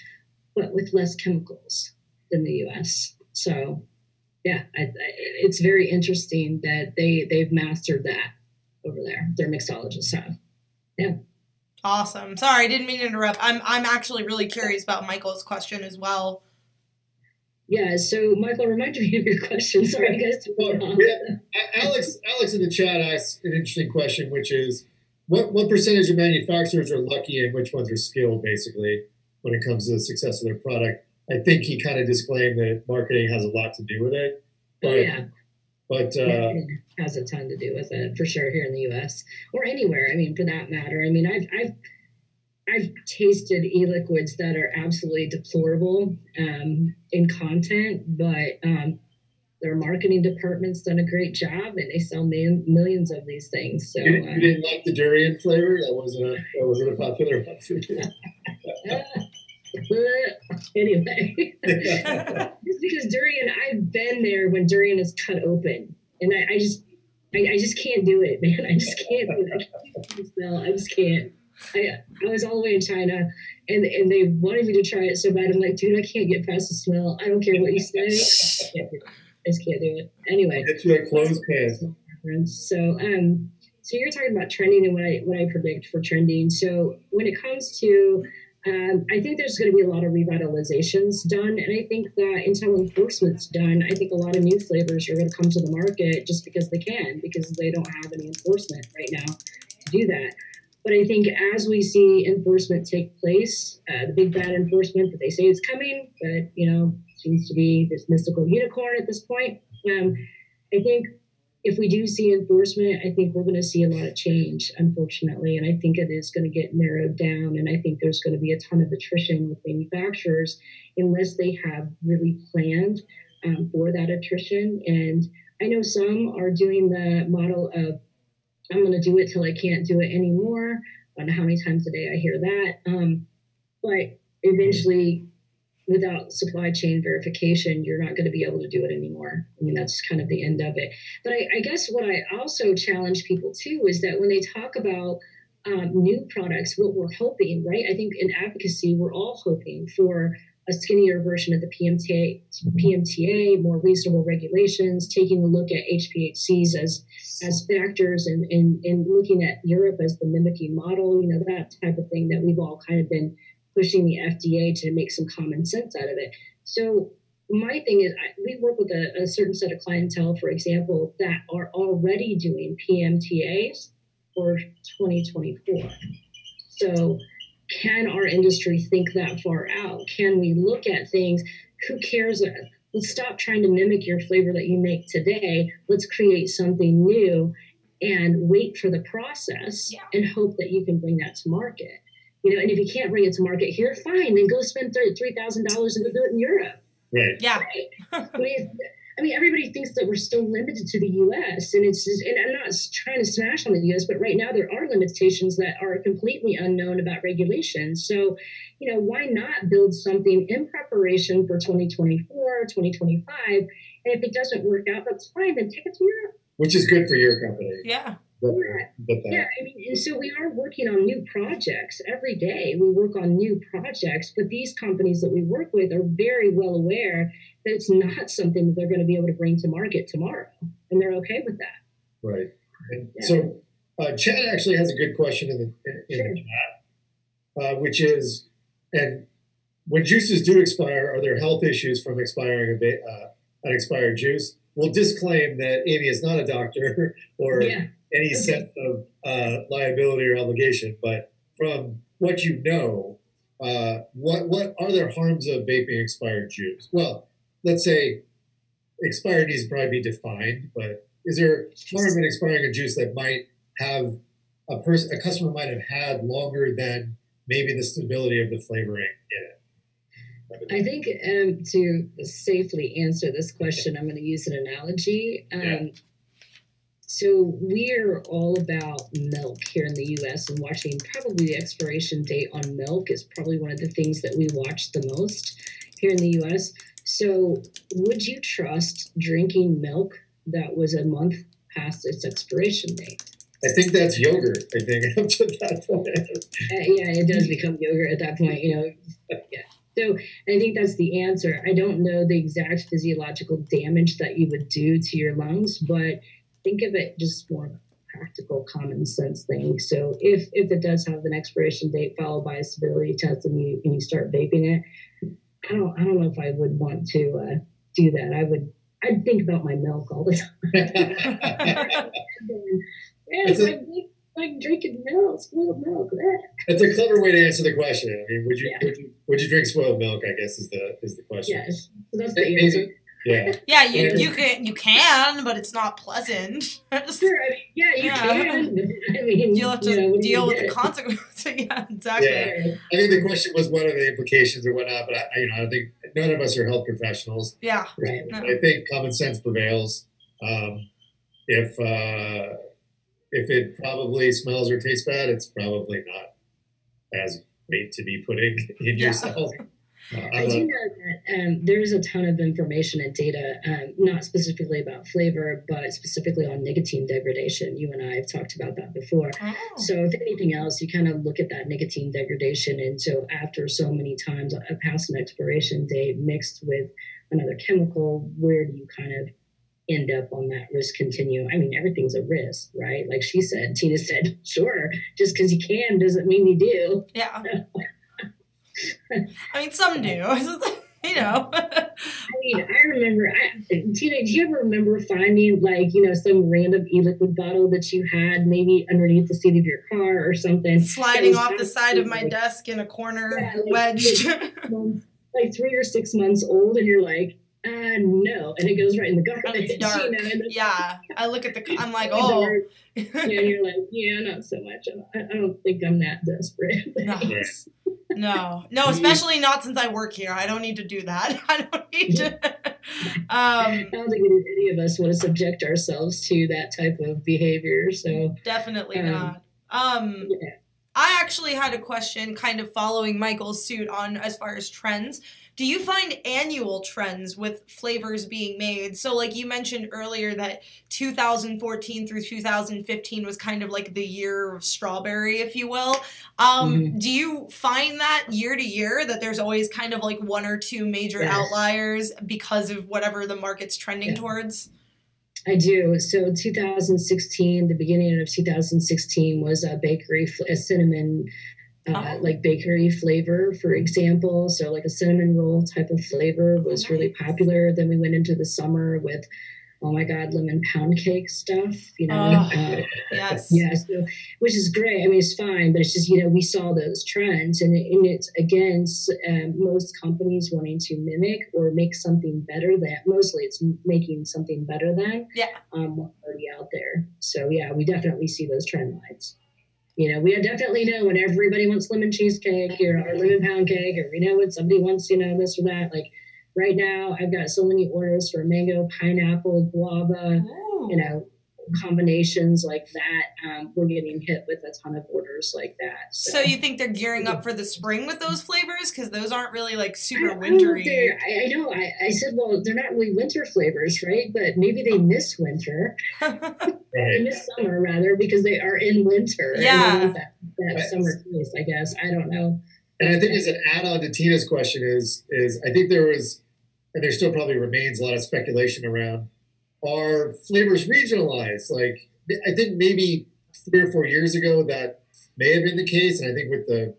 but with less chemicals than the US. So, yeah, it's very interesting that they've mastered that over there. They're mixologists, so yeah.
Awesome. Sorry, I didn't mean to interrupt. I'm actually really curious about Michael's question as well.
Yeah, so Michael, remind me of your question. Sorry, guys.
Alex in the chat asked an interesting question, which is what percentage of manufacturers are lucky and which ones are skilled, basically, when it comes to the success of their product. I think he kind of disclaimed that marketing has a lot to do with it. But,
yeah. But marketing has a ton to do with it, for sure, here in the U.S. or anywhere. I mean, for that matter. I mean, I've tasted e-liquids that are absolutely deplorable in content, but their marketing department's done a great job, and they sell millions of these things. So
you didn't like the durian flavor? That wasn't a popular one for you.
Anyway, just because durian, I've been there when durian is cut open, and I just can't do it, man. I just can't do it. I can't do the smell. I just can't. I was all the way in China, and they wanted me to try it so bad. I'm like, dude, I can't get past the smell. I don't care what you say. I just can't do it. Anyway,
get you a clothespin.
So you're talking about trending and what I predict for trending. So when it comes to I think there's going to be a lot of revitalizations done, and I think that until enforcement's done, I think a lot of new flavors are going to come to the market just because they can, because they don't have any enforcement right now to do that. But I think as we see enforcement take place, the big bad enforcement that they say is coming, but seems to be this mystical unicorn at this point. I think if we do see enforcement, I think we're going to see a lot of change, unfortunately, and I think it is going to get narrowed down, and I think there's going to be a ton of attrition with manufacturers unless they have really planned for that attrition. And I know some are doing the model of, I'm going to do it till I can't do it anymore. I don't know how many times a day I hear that. But eventually, without supply chain verification, you're not going to be able to do it anymore. I mean, that's kind of the end of it. But I guess what I also challenge people too is that when they talk about new products, what we're hoping, right? I think in advocacy, we're all hoping for a skinnier version of the PMTA, more reasonable regulations, taking a look at HPHCs as factors and looking at Europe as the mimicking model, that type of thing that we've all kind of been pushing the FDA to make some common sense out of it. So my thing is, we work with a certain set of clientele, for example, that are already doing PMTAs for 2024. So can our industry think that far out? Can we look at things? Who cares? Let's stop trying to mimic your flavor that you make today. Let's create something new and wait for the process and hope that you can bring that to market. And if you can't bring it to market here, fine, then go spend $3,000 and go do it in Europe.
Right.
Yeah.
Right? I mean, everybody thinks that we're still limited to the U.S. and it's just, and I'm not trying to smash on the U.S., but right now there are limitations that are completely unknown about regulation. So, why not build something in preparation for 2024, 2025? And if it doesn't work out, that's fine. Then take it to Europe.
Which is good for your company.
Yeah.
Yeah, I mean, and so we are working on new projects every day. We work on new projects, but these companies that we work with are very well aware that it's not something that they're going to be able to bring to market tomorrow, and they're okay with that.
Right. And so, Chad actually has a good question in the chat, which is, and when juices do expire, are there health issues from expiring an expired juice? We'll disclaim that Amy is not a doctor or any sense of liability or obligation, but from what you know, what are there harms of vaping expired juice? Well, let's say expired needs to probably be defined, but is there harm in expiring a juice that might have a customer might have had longer than maybe the stability of the flavoring in it?
I think to safely answer this question, I'm going to use an analogy. So we're all about milk here in the U.S. and watching probably the expiration date on milk is probably one of the things that we watch the most here in the U.S. So would you trust drinking milk that was a month past its expiration date?
I think that's yogurt. I think up to that point.
Yeah, it does become yogurt at that point, Yeah. So I think that's the answer. I don't know the exact physiological damage that you would do to your lungs, but think of it just more of a practical common sense thing. So if it does have an expiration date followed by a stability test and you start vaping it, I don't know if I would want to do that. I'd think about my milk all the time. Like drinking milk, spoiled milk.
That's a clever way to answer the question. I mean, would you drink spoiled milk? I guess is the question.
Yes, so that's the answer.
Yeah.
Yeah, you can, but it's not pleasant.
Sure, I mean, you can. I mean,
you'll have to deal with the consequences. Yeah, exactly.
Yeah. I think the question was what are the implications or whatnot, but I think none of us are health professionals.
Yeah.
Right.
No.
I think common sense prevails. If it probably smells or tastes bad, it's probably not as great to be putting in yourself.
I do know that there's a ton of information and data, not specifically about flavor, but specifically on nicotine degradation. You and I have talked about that before. Oh. So if anything else, you kind of look at that nicotine degradation. And so after so many times past an expiration date mixed with another chemical, where do you kind of end up on that risk continuum? I mean, everything's a risk, right? Like Tina said, sure, just because you can doesn't mean you do.
Yeah. I mean, some do,
I mean, I remember, Tina, do you ever remember finding some random e-liquid bottle that you had maybe underneath the seat of your car or something?
Sliding off the side of my desk in a corner, wedged.
Like 3 or 6 months old, and you're like, no, and it goes right in the garbage.
It's dark. Yeah, I look at I'm like, oh.
Yeah, and you're like, yeah, not so much. I don't think I'm that desperate.
No, especially not since I work here. I don't need to do that. I don't need to.
I don't think any of us want to subject ourselves to that type of behavior. So
definitely not. I actually had a question kind of following Michael's suit on as far as trends. Do you find annual trends with flavors being made? So like you mentioned earlier that 2014 through 2015 was kind of like the year of strawberry, if you will. Do you find that year to year that there's always kind of like one or two major outliers because of whatever the market's trending towards?
I do. So 2016, the beginning of 2016 was a cinnamon like bakery flavor, for example. So like a cinnamon roll type of flavor was really popular. Then we went into the summer with, oh my God, lemon pound cake stuff,
Yes.
Yeah, so, which is great. I mean, it's fine, but it's just, we saw those trends and it's, again, most companies wanting to mimic or make something better than, mostly it's making something better than what's already out there. So yeah, we definitely see those trend lines. We definitely know when everybody wants lemon cheesecake or lemon pound cake, or we know when somebody wants, this or that. Like, right now I've got so many orders for mango, pineapple, guava,
Ooh.
you know, combinations like that. We're getting hit with a ton of orders like that.
So you think they're gearing up for the spring with those flavors? Because those aren't really like super
I
wintry.
I know. I said, well, they're not really winter flavors, right? But maybe they miss winter. They miss summer, rather, because they are in winter.
Yeah.
And they want that summer taste, I guess. I don't know.
And I think as an add-on to Tina's question is I think there was, and there still probably remains a lot of speculation around, are flavors regionalized? Like, I think maybe 3 or 4 years ago that may have been the case. And I think with the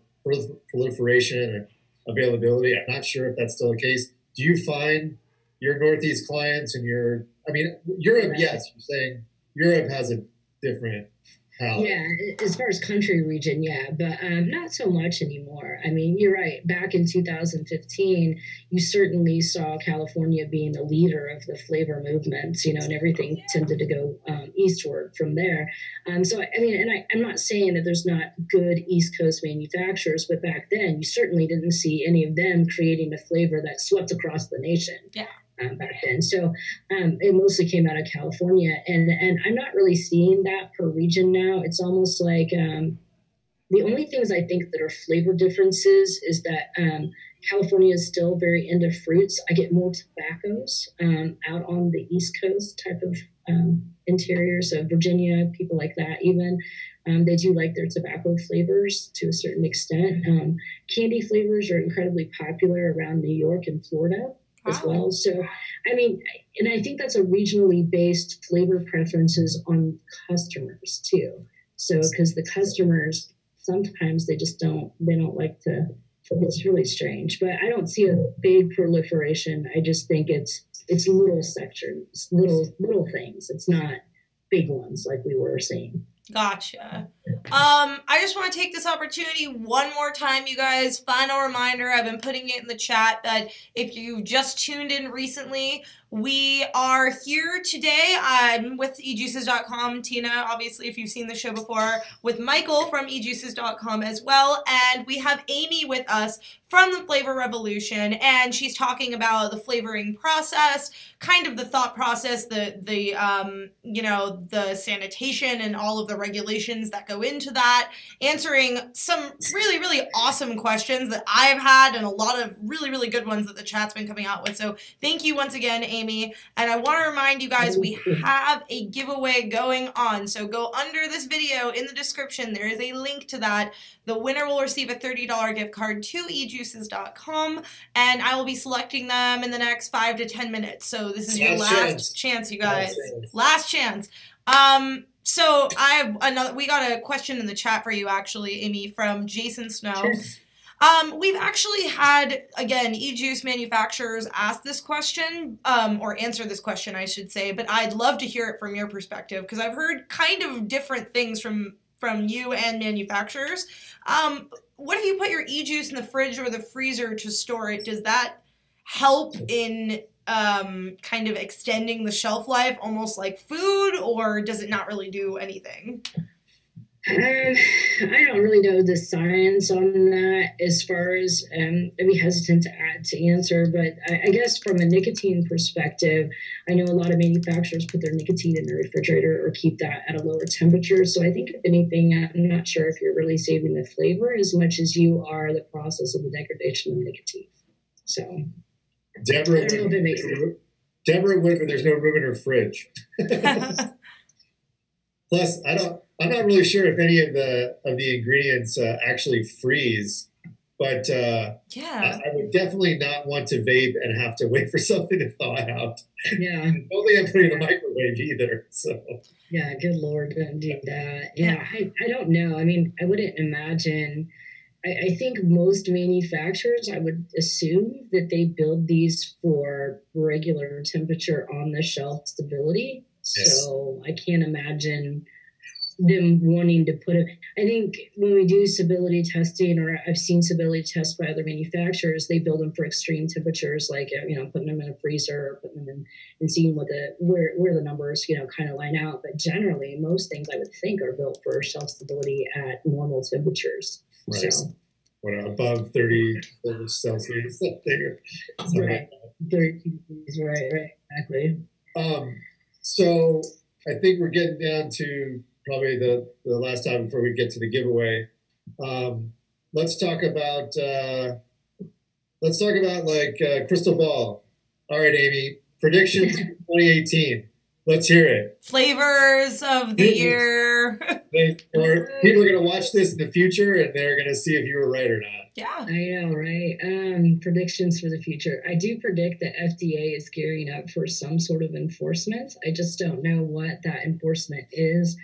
proliferation and availability, I'm not sure if that's still the case. Do you find your Northeast clients and Europe, yes, you're saying Europe has a different palate.
Yeah, as far as country region, yeah, but not so much anymore. I mean, you're right. Back in 2015, you certainly saw California being the leader of the flavor movements, you know, and everything tended to go eastward from there. So, I mean, and I'm not saying that there's not good East Coast manufacturers, but back then you certainly didn't see any of them creating a flavor that swept across the nation.
Yeah.
Back then. So it mostly came out of California. And I'm not really seeing that per region now. It's almost like the only things I think that are flavor differences is that California is still very into fruits. I get more tobaccos out on the East Coast type of interior. So Virginia, people like that even. They do like their tobacco flavors to a certain extent. Candy flavors are incredibly popular around New York and Florida as well. So, I mean, and I think that's a regionally based flavor preferences on customers too. So, because the customers, sometimes they don't like to, it's really strange, but I don't see a big proliferation. I just think it's little sections, little things. It's not big ones like we were seeing.
Gotcha. I just want to take this opportunity one more time, you guys. Final reminder, I've been putting it in the chat that if you've just tuned in recently, we are here today. I'm with eJuices.com, Tina, obviously, if you've seen the show before, with Michael from eJuices.com as well. And we have Amy with us from the Flavor Revolution, and she's talking about the flavoring process, kind of the thought process, the sanitation and all of the regulations that go into that, answering some really, really awesome questions that I've had and a lot of really, really good ones that the chat's been coming out with. So thank you once again, Amy. And I want to remind you guys, we have a giveaway going on. So go under this video in the description. There is a link to that. The winner will receive a $30 gift card to eJuices.com, and I will be selecting them in the next 5 to 10 minutes. So this is your last chance, you guys. Last chance. So we got a question in the chat for you, actually, Amy, from Jason Snow. Sure. We've actually had, again, eJuice manufacturers ask this question, or answer this question, I should say, but I'd love to hear it from your perspective, because I've heard kind of different things from you and manufacturers. What if you put your eJuice in the fridge or the freezer to store it? Does that help in kind of extending the shelf life, almost like food, or does it not really do anything?
I don't really know the science on that as far as, I'd be hesitant to answer, but I guess from a nicotine perspective, I know a lot of manufacturers put their nicotine in the refrigerator or keep that at a lower temperature. So I think if anything, I'm not sure if you're really saving the flavor as much as you are the process of the degradation of nicotine. So
Deborah,
I don't know if it makes sense.
Deborah, what if there's no room in her fridge? Plus, I'm not really sure if any of the ingredients actually freeze, but I would definitely not want to vape and have to wait for something to thaw out.
Yeah.
Only I'm putting in the microwave either. So.
Yeah, good Lord, don't do that. Yeah, I don't know. I mean, I wouldn't imagine. I think most manufacturers, I would assume that they build these for regular temperature on the shelf stability. Yes. So I can't imagine them wanting to put it. I think when we do stability testing, or I've seen stability tests by other manufacturers, they build them for extreme temperatures, like, putting them in a freezer or putting them in and seeing where the numbers, kind of line out. But generally, most things I would think are built for shelf stability at normal temperatures. Right. So
above 30 Celsius.
Right. 30 degrees. Right. Exactly.
So I think we're getting down to probably the last time before we get to the giveaway. Let's talk about like crystal ball. All right, Amy, predictions for 2018. Let's hear it.
Flavors of the year.
Or people are going to watch this in the future and they're going to see if you were right or not.
Yeah.
I know, right? Predictions for the future. I do predict that FDA is gearing up for some sort of enforcement. I just don't know what that enforcement is.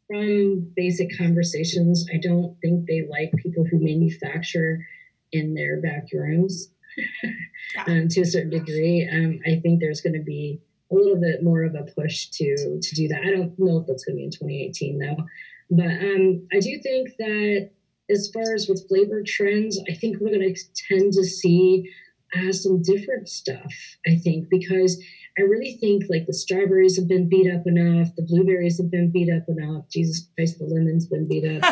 From basic conversations, I don't think they like people who manufacture in their back rooms to a certain degree. I think there's going to be a little bit more of a push to do that. I don't know if that's going to be in 2018 though, but I do think that as far as with flavor trends, I think we're going to tend to see some different stuff, I think, because I really think like the strawberries have been beat up enough, the blueberries have been beat up enough, Jesus Christ, the lemon's been beat up.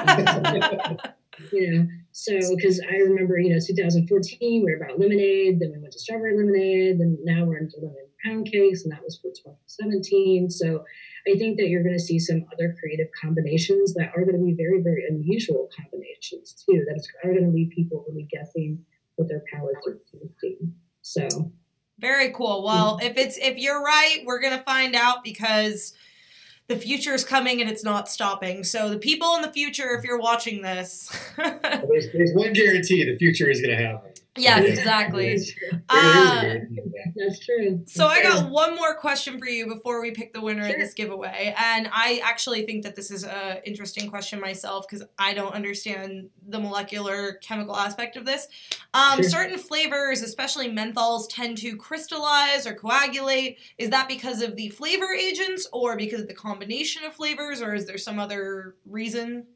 So because I remember, 2014, we were about lemonade, then we went to strawberry lemonade, then now we're into lemon pound cakes, and that was for 2017. So I think that you're going to see some other creative combinations that are going to be very, very unusual combinations too, that are going to leave people really guessing what their palates are tasting. So
very cool. Well, if you're right, we're going to find out because the future is coming and it's not stopping. So the people in the future, if you're watching this.
There's one guarantee, the future is going to happen.
Yes, exactly.
That's true.
So I got one more question for you before we pick the winner of this giveaway. And I actually think that this is an interesting question myself because I don't understand the molecular chemical aspect of this. Certain flavors, especially menthols, tend to crystallize or coagulate. Is that because of the flavor agents or because of the combination of flavors, or is there some other reason?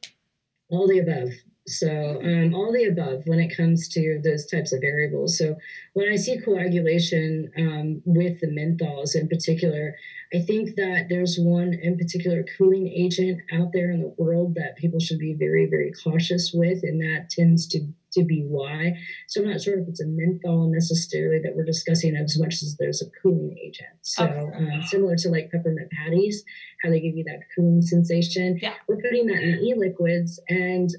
All the above. So all the above when it comes to those types of variables. So when I see coagulation with the menthols in particular, I think that there's one in particular cooling agent out there in the world that people should be very, very cautious with, and that tends to be why. So I'm not sure if it's a menthol necessarily that we're discussing as much as there's a cooling agent. So similar to like peppermint patties, how they give you that cooling sensation. Yeah. We're putting that in e-liquids, and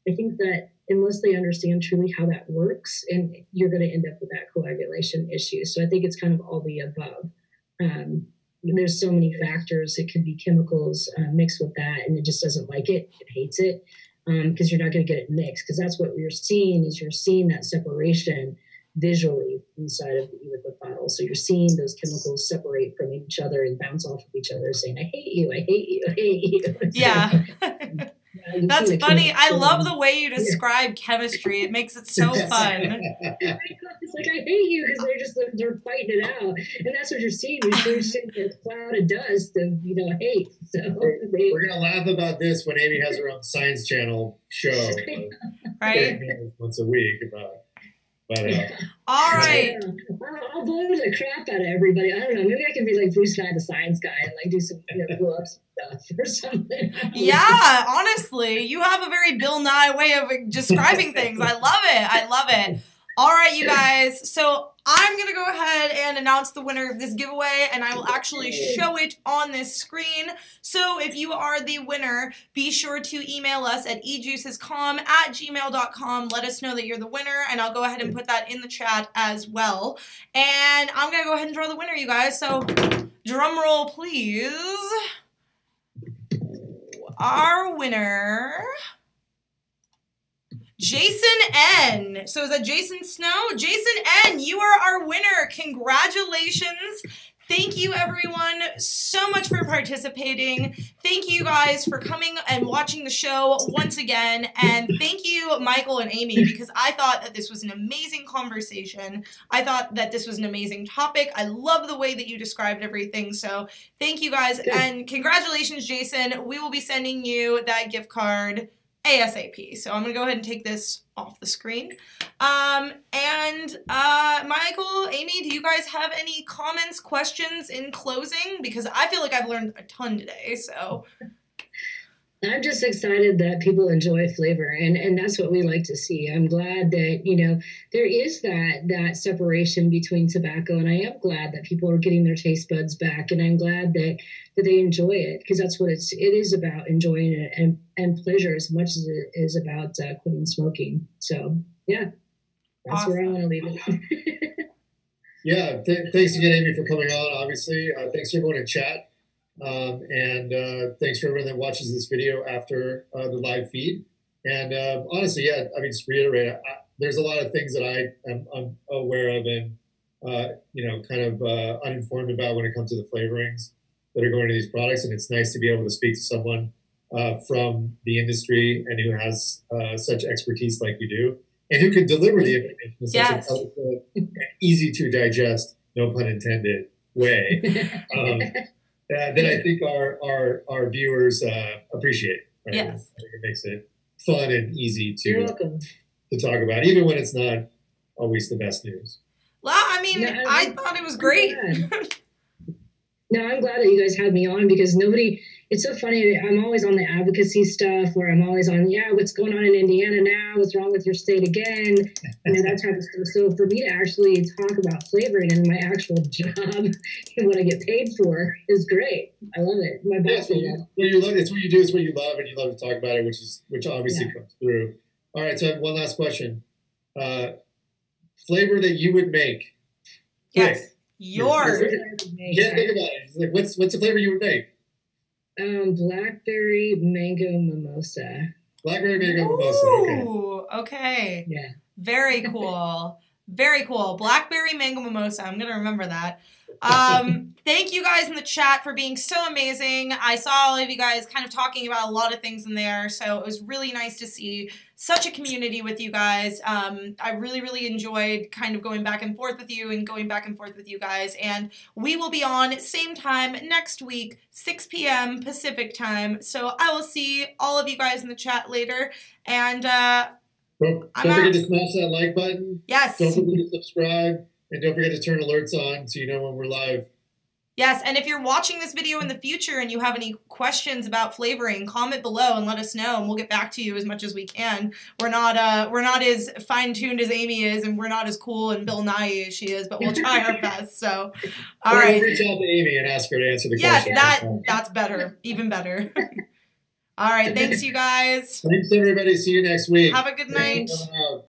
I think that unless they understand truly how that works, and you're going to end up with that coagulation issue. So I think it's kind of all the above. There's so many factors. It could be chemicals mixed with that, and it just doesn't like it. It hates it because you're not going to get it mixed. Because that's what you're seeing that separation visually inside of the e-liquid bottle. So you're seeing those chemicals separate from each other and bounce off of each other, saying, "I hate you, I hate you, I hate you."
Yeah. That's funny. I love the way you describe chemistry. It makes it so fun.
It's like, I hate you because they're fighting it out. And that's what you're seeing. You're seeing a cloud of dust of, hate. So
we're going to laugh about this when Amy has her own Science Channel show.
Right?
Once a week about.
All right.
I'll blow the crap out of everybody. I don't know. Maybe I can be like Bruce Nye, the science guy, and like do some blow up stuff or something.
Yeah, honestly, you have a very Bill Nye way of describing things. I love it. I love it. All right, you guys. So I'm going to go ahead and announce the winner of this giveaway, and I will actually show it on this screen. So if you are the winner, be sure to email us at ejuicescom@gmail.com. Let us know that you're the winner, and I'll go ahead and put that in the chat as well. And I'm going to go ahead and draw the winner, you guys. So drum roll, please. Our winner... Jason N. So is that Jason Snow? Jason N., you are our winner. Congratulations. Thank you, everyone, so much for participating. Thank you guys for coming and watching the show once again. And thank you, Michael and Amy, because I thought that this was an amazing conversation. I thought that this was an amazing topic. I love the way that you described everything. So thank you guys. And congratulations, Jason. We will be sending you that gift card ASAP. So I'm going to go ahead and take this off the screen. Michael, Amy, do you guys have any comments, questions in closing? Because I feel like I've learned a ton today, so.
I'm just excited that people enjoy flavor, and that's what we like to see. I'm glad that, there is that separation between tobacco, and I am glad that people are getting their taste buds back, and I'm glad that they enjoy it, because that's what it is about, enjoying it and pleasure as much as it is about quitting smoking. So yeah, that's
Awesome.
where I want to leave it.
Yeah, thanks again, Amy, for coming on. Obviously, thanks for everyone in chat. And thanks for everyone that watches this video after the live feed. And honestly, yeah, I mean, just reiterate, there's a lot of things that I'm aware of and, kind of uninformed about when it comes to the flavorings that are going into these products. And it's nice to be able to speak to someone from the industry and who has such expertise like you do, and who can deliver the information in such an eloquent, easy to digest, no pun intended, way. That I think our viewers appreciate. Right?
Yes.
I think it makes it fun and easy
You're
to
welcome.
talk about, even when it's not always the best news.
Well, I mean,
Yeah,
I thought it was great.
No, I'm glad that you guys had me on, because it's so funny. I'm always on the advocacy stuff, where I'm always on, what's going on in Indiana now? What's wrong with your state again? That type of stuff. So for me to actually talk about flavoring in my actual job and what I get paid for is great. I love it. My boss will love it.
It's what you do. It's what you love, and you love to talk about it, which obviously comes through. All right, so I have one last question. Flavor that you would make.
Yes.
Quick.
Yours.
You can't think about it. It's like, what's the flavor you would make?
Blackberry mango mimosa.
Blackberry mango mimosa. Okay.
Ooh, okay.
Yeah.
Very cool. Very cool. Blackberry mango mimosa. I'm going to remember that. Thank you guys in the chat for being so amazing. I saw all of you guys kind of talking about a lot of things in there, so it was really nice to see such a community with you guys. I really, really enjoyed kind of going back and forth with you and going back and forth with you guys, and we will be on same time next week, 6 p.m. Pacific time, so I will see all of you guys in the chat later, and
Don't forget to smash that like button.
Yes.
Don't forget to subscribe. And don't forget to turn alerts on so you know when we're live.
Yes, and if you're watching this video in the future and you have any questions about flavoring, comment below and let us know, and we'll get back to you as much as we can. We're not as fine-tuned as Amy is, and we're not as cool and Bill Nye as she is, but we'll try our best. So, all right.
Reach out to Amy and ask her to answer the question.
Yes, that's better, even better. All right, thanks, you guys.
Thanks, everybody. See you next week.
Have a good night.